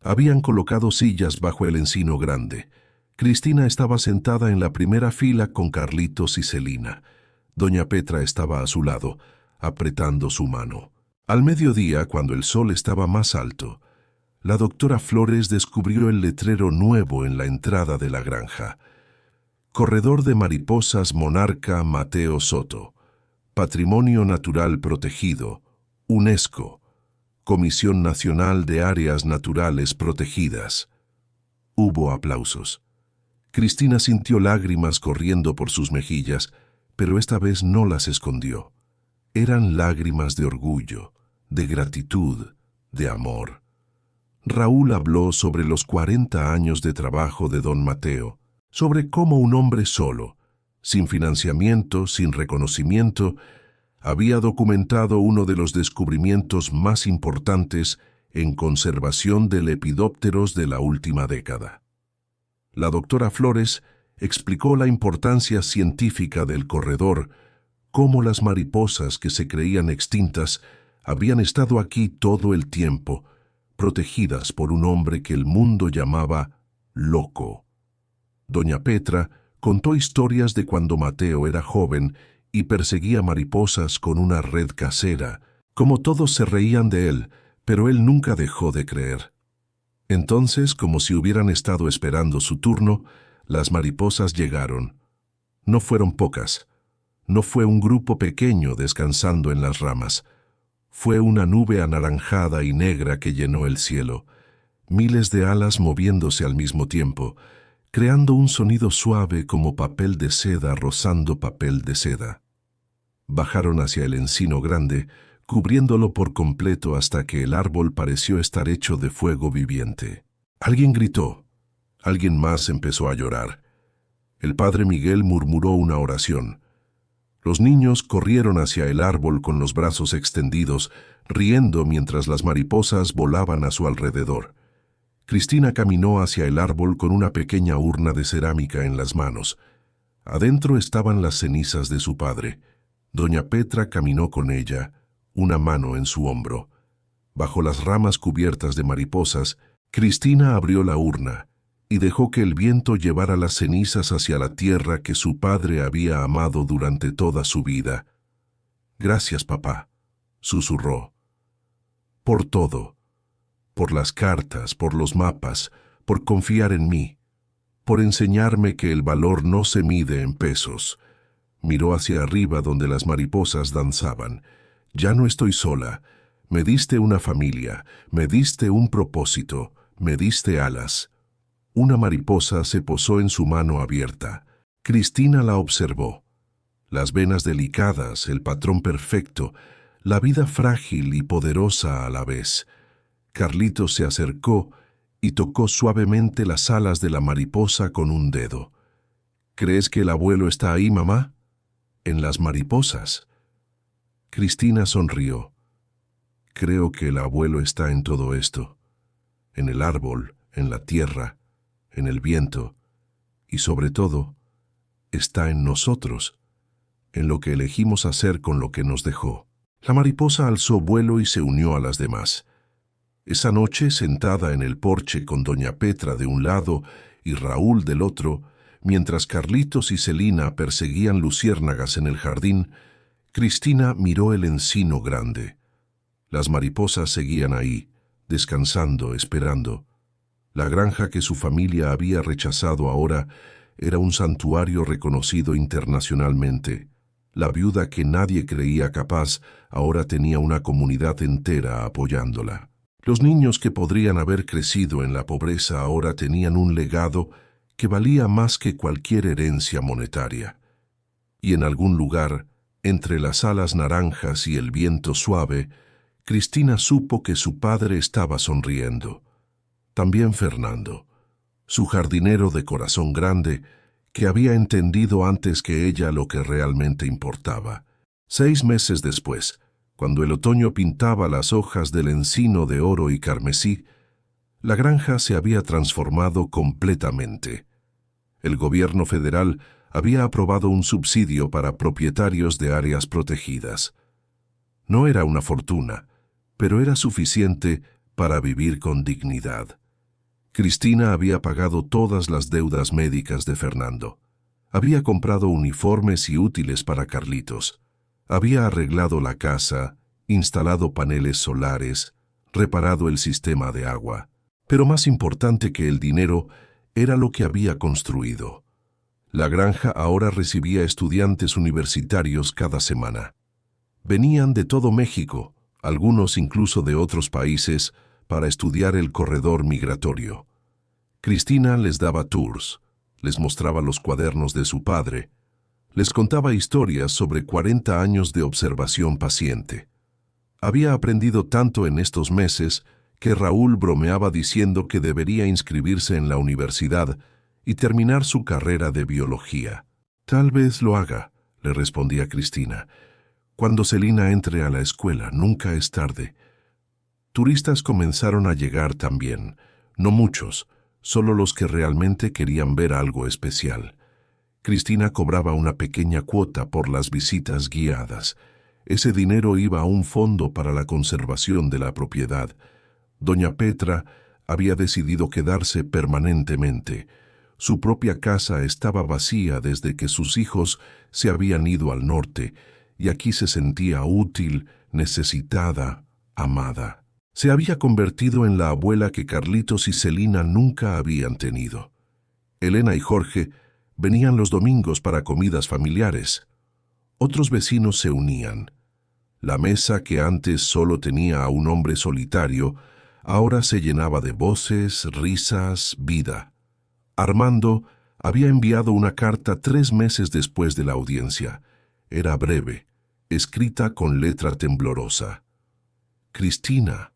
Habían colocado sillas bajo el encino grande. Cristina estaba sentada en la primera fila con Carlitos y Celina. Doña Petra estaba a su lado, apretando su mano. Al mediodía, cuando el sol estaba más alto, la doctora Flores descubrió el letrero nuevo en la entrada de la granja. Corredor de mariposas Monarca Mateo Soto. Patrimonio Natural Protegido. UNESCO. Comisión Nacional de Áreas Naturales Protegidas. Hubo aplausos. Cristina sintió lágrimas corriendo por sus mejillas, pero esta vez no las escondió. Eran lágrimas de orgullo, de gratitud, de amor. Raúl habló sobre los 40 años de trabajo de don Mateo, sobre cómo un hombre solo, sin financiamiento, sin reconocimiento, había documentado uno de los descubrimientos más importantes en conservación de lepidópteros de la última década. La doctora Flores explicó la importancia científica del corredor, cómo las mariposas que se creían extintas habían estado aquí todo el tiempo, protegidas por un hombre que el mundo llamaba loco. Doña Petra contó historias de cuando Mateo era joven y perseguía mariposas con una red casera, como todos se reían de él, pero él nunca dejó de creer. Entonces, como si hubieran estado esperando su turno, las mariposas llegaron. No fueron pocas. No fue un grupo pequeño descansando en las ramas. Fue una nube anaranjada y negra que llenó el cielo, miles de alas moviéndose al mismo tiempo, creando un sonido suave como papel de seda rozando papel de seda. Bajaron hacia el encino grande, cubriéndolo por completo hasta que el árbol pareció estar hecho de fuego viviente. Alguien gritó. Alguien más empezó a llorar. El padre Miguel murmuró una oración. Los niños corrieron hacia el árbol con los brazos extendidos, riendo mientras las mariposas volaban a su alrededor. Cristina caminó hacia el árbol con una pequeña urna de cerámica en las manos. Adentro estaban las cenizas de su padre. Doña Petra caminó con ella, una mano en su hombro. Bajo las ramas cubiertas de mariposas, Cristina abrió la urna y dejó que el viento llevara las cenizas hacia la tierra que su padre había amado durante toda su vida. «Gracias, papá», susurró. «Por todo. Por las cartas, por los mapas, por confiar en mí, por enseñarme que el valor no se mide en pesos». Miró hacia arriba donde las mariposas danzaban. «Ya no estoy sola. Me diste una familia, me diste un propósito, me diste alas». Una mariposa se posó en su mano abierta. Cristina la observó. Las venas delicadas, el patrón perfecto, la vida frágil y poderosa a la vez. Carlitos se acercó y tocó suavemente las alas de la mariposa con un dedo. «¿Crees que el abuelo está ahí, mamá?» «En las mariposas». Cristina sonrió. «Creo que el abuelo está en todo esto, en el árbol, en la tierra, en el viento, y sobre todo, está en nosotros, en lo que elegimos hacer con lo que nos dejó». La mariposa alzó vuelo y se unió a las demás. Esa noche, sentada en el porche con doña Petra de un lado y Raúl del otro, mientras Carlitos y Celina perseguían luciérnagas en el jardín, Cristina miró el encino grande. Las mariposas seguían ahí, descansando, esperando. La granja que su familia había rechazado ahora era un santuario reconocido internacionalmente. La viuda que nadie creía capaz ahora tenía una comunidad entera apoyándola. Los niños que podrían haber crecido en la pobreza ahora tenían un legado que valía más que cualquier herencia monetaria. Y en algún lugar, entre las alas naranjas y el viento suave, Cristina supo que su padre estaba sonriendo. También Fernando, su jardinero de corazón grande, que había entendido antes que ella lo que realmente importaba. 6 meses después, cuando el otoño pintaba las hojas del encino de oro y carmesí, la granja se había transformado completamente. El gobierno federal había aprobado un subsidio para propietarios de áreas protegidas. No era una fortuna, pero era suficiente para vivir con dignidad. Cristina había pagado todas las deudas médicas de Fernando. Había comprado uniformes y útiles para Carlitos. Había arreglado la casa, instalado paneles solares, reparado el sistema de agua. Pero más importante que el dinero era lo que había construido. La granja ahora recibía estudiantes universitarios cada semana. Venían de todo México, algunos incluso de otros países, para estudiar el corredor migratorio. Cristina les daba tours, les mostraba los cuadernos de su padre, les contaba historias sobre 40 años de observación paciente. Había aprendido tanto en estos meses que Raúl bromeaba diciendo que debería inscribirse en la universidad y terminar su carrera de biología. «Tal vez lo haga», le respondía Cristina. «Cuando Celina entre a la escuela, nunca es tarde». Turistas comenzaron a llegar también, no muchos, solo los que realmente querían ver algo especial. Cristina cobraba una pequeña cuota por las visitas guiadas. Ese dinero iba a un fondo para la conservación de la propiedad. Doña Petra había decidido quedarse permanentemente. Su propia casa estaba vacía desde que sus hijos se habían ido al norte, y aquí se sentía útil, necesitada, amada. Se había convertido en la abuela que Carlitos y Celina nunca habían tenido. Elena y Jorge venían los domingos para comidas familiares. Otros vecinos se unían. La mesa que antes solo tenía a un hombre solitario, ahora se llenaba de voces, risas, vida. Armando había enviado una carta 3 meses después de la audiencia. Era breve, escrita con letra temblorosa. «Cristina,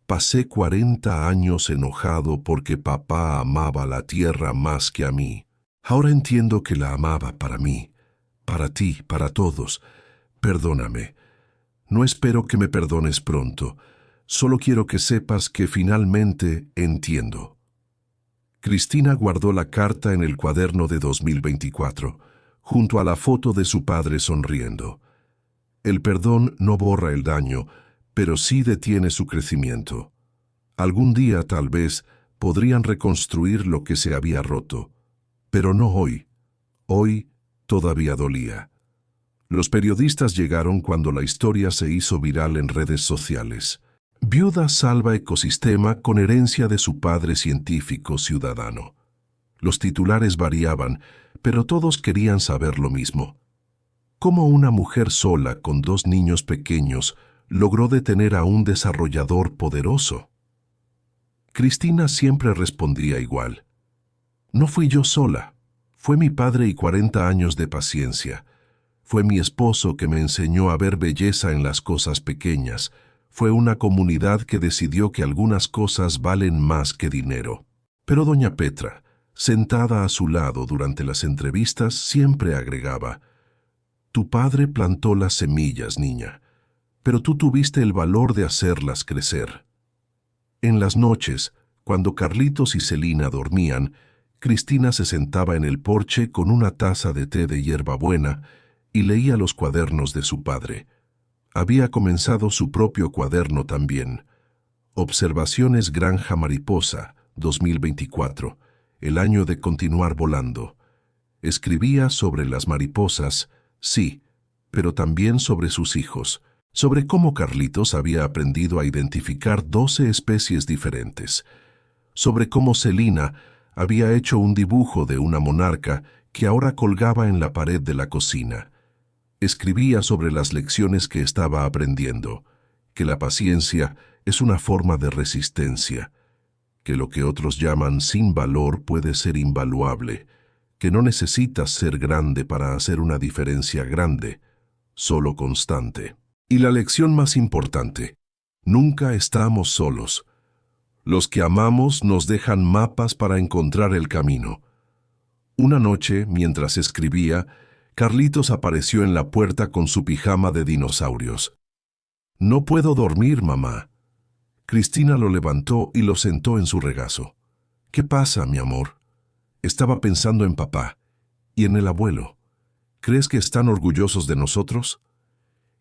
pasé 40 años enojado porque papá amaba la tierra más que a mí. Ahora entiendo que la amaba para mí, para ti, para todos. Perdóname. No espero que me perdones pronto. Solo quiero que sepas que finalmente entiendo». Cristina guardó la carta en el cuaderno de 2024, junto a la foto de su padre sonriendo. El perdón no borra el daño, pero sí detiene su crecimiento. Algún día, tal vez, podrían reconstruir lo que se había roto. Pero no hoy. Hoy todavía dolía. Los periodistas llegaron cuando la historia se hizo viral en redes sociales. Viuda salva ecosistema con herencia de su padre científico ciudadano. Los titulares variaban, pero todos querían saber lo mismo. ¿Cómo una mujer sola con 2 niños pequeños logró detener a un desarrollador poderoso? Cristina siempre respondía igual. «No fui yo sola. Fue mi padre y 40 años de paciencia. Fue mi esposo que me enseñó a ver belleza en las cosas pequeñas. Fue una comunidad que decidió que algunas cosas valen más que dinero». Pero doña Petra, sentada a su lado durante las entrevistas, siempre agregaba: «Tu padre plantó las semillas, niña, pero tú tuviste el valor de hacerlas crecer». En las noches, cuando Carlitos y Celina dormían, Cristina se sentaba en el porche con una taza de té de hierbabuena y leía los cuadernos de su padre. Había comenzado su propio cuaderno también. Observaciones Granja Mariposa, 2024, el año de continuar volando. Escribía sobre las mariposas, sí, pero también sobre sus hijos, sobre cómo Carlitos había aprendido a identificar 12 especies diferentes, sobre cómo Celina había hecho un dibujo de una monarca que ahora colgaba en la pared de la cocina, Escribía sobre las lecciones que estaba aprendiendo, que la paciencia es una forma de resistencia, que lo que otros llaman sin valor puede ser invaluable, que no necesitas ser grande para hacer una diferencia grande, solo constante. Y la lección más importante: nunca estamos solos. Los que amamos nos dejan mapas para encontrar el camino. Una noche, mientras escribía, Carlitos apareció en la puerta con su pijama de dinosaurios. «No puedo dormir, mamá». Cristina lo levantó y lo sentó en su regazo. «¿Qué pasa, mi amor?» Estaba pensando en papá y en el abuelo. ¿Crees que están orgullosos de nosotros?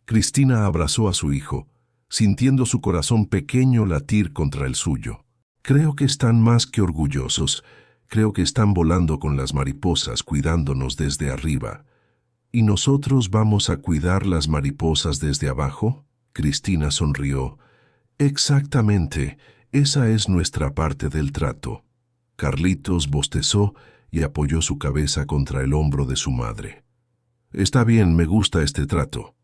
Cristina abrazó a su hijo, sintiendo su corazón pequeño latir contra el suyo. Creo que están más que orgullosos. Creo que están volando con las mariposas, cuidándonos desde arriba. ¿Y nosotros vamos a cuidar las mariposas desde abajo? Cristina sonrió. Exactamente, esa es nuestra parte del trato. Carlitos bostezó y apoyó su cabeza contra el hombro de su madre. Está bien, me gusta este trato.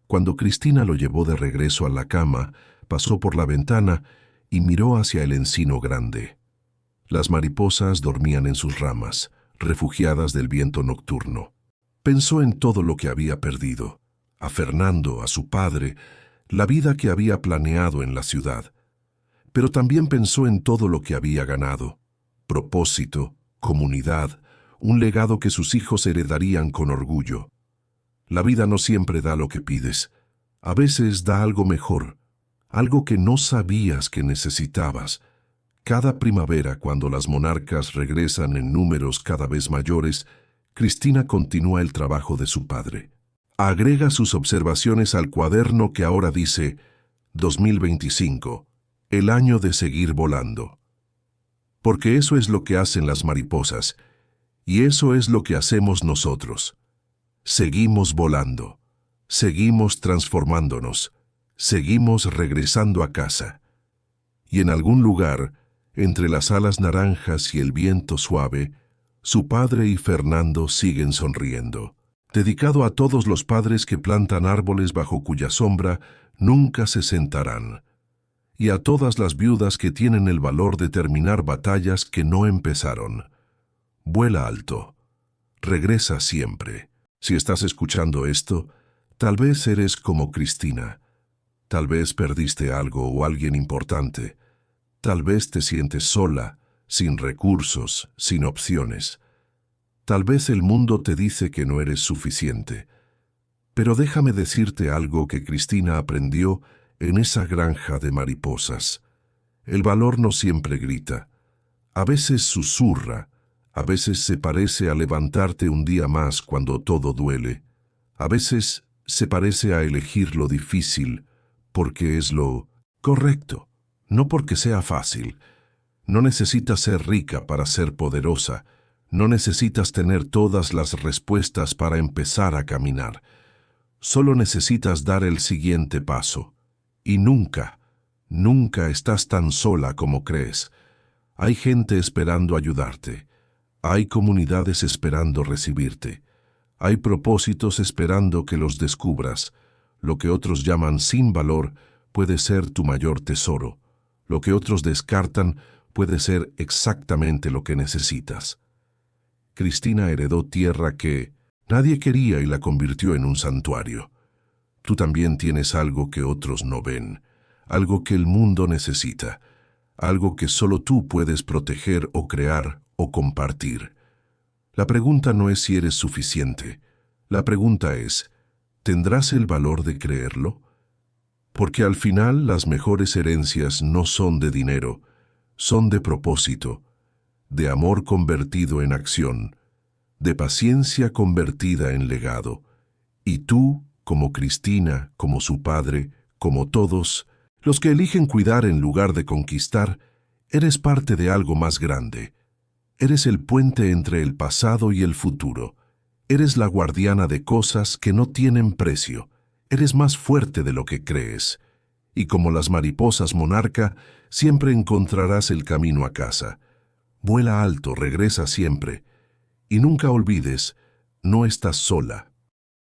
Cuando Cristina lo llevó de regreso a la cama, pasó por la ventana y miró hacia el encino grande. Las mariposas dormían en sus ramas, refugiadas del viento nocturno. Pensó en todo lo que había perdido, a Fernando, a su padre, la vida que había planeado en la ciudad. Pero también pensó en todo lo que había ganado: propósito, comunidad, un legado que sus hijos heredarían con orgullo. La vida no siempre da lo que pides. A veces da algo mejor, algo que no sabías que necesitabas. Cada primavera, cuando las monarcas regresan en números cada vez mayores, Cristina continúa el trabajo de su padre. Agrega sus observaciones al cuaderno que ahora dice 2025, el año de seguir volando. Porque eso es lo que hacen las mariposas, y eso es lo que hacemos nosotros. Seguimos volando, seguimos transformándonos, seguimos regresando a casa. Y en algún lugar, entre las alas naranjas y el viento suave, su padre y Fernando siguen sonriendo. Dedicado a todos los padres que plantan árboles bajo cuya sombra nunca se sentarán, y a todas las viudas que tienen el valor de terminar batallas que no empezaron. Vuela alto. Regresa siempre. Si estás escuchando esto, tal vez eres como Cristina. Tal vez perdiste algo o alguien importante. Tal vez te sientes sola, sin recursos, sin opciones. Tal vez el mundo te dice que no eres suficiente. Pero déjame decirte algo que Cristina aprendió en esa granja de mariposas. El valor no siempre grita. A veces susurra. A veces se parece a levantarte un día más cuando todo duele. A veces se parece a elegir lo difícil porque es lo correcto, no porque sea fácil. No necesitas ser rica para ser poderosa. No necesitas tener todas las respuestas para empezar a caminar. Solo necesitas dar el siguiente paso. Y nunca, nunca estás tan sola como crees. Hay gente esperando ayudarte. Hay comunidades esperando recibirte. Hay propósitos esperando que los descubras. Lo que otros llaman sin valor puede ser tu mayor tesoro. Lo que otros descartan puede ser exactamente lo que necesitas. Cristina heredó tierra que nadie quería y la convirtió en un santuario. Tú también tienes algo que otros no ven, algo que el mundo necesita, algo que solo tú puedes proteger o crear o compartir. La pregunta no es si eres suficiente. La pregunta es, ¿tendrás el valor de creerlo? Porque al final las mejores herencias no son de dinero, son de propósito, de amor convertido en acción, de paciencia convertida en legado. Y tú, como Cristina, como su padre, como todos, los que eligen cuidar en lugar de conquistar, eres parte de algo más grande. Eres el puente entre el pasado y el futuro. Eres la guardiana de cosas que no tienen precio. Eres más fuerte de lo que crees. Y como las mariposas monarca, siempre encontrarás el camino a casa. Vuela alto, regresa siempre. Y nunca olvides, no estás sola.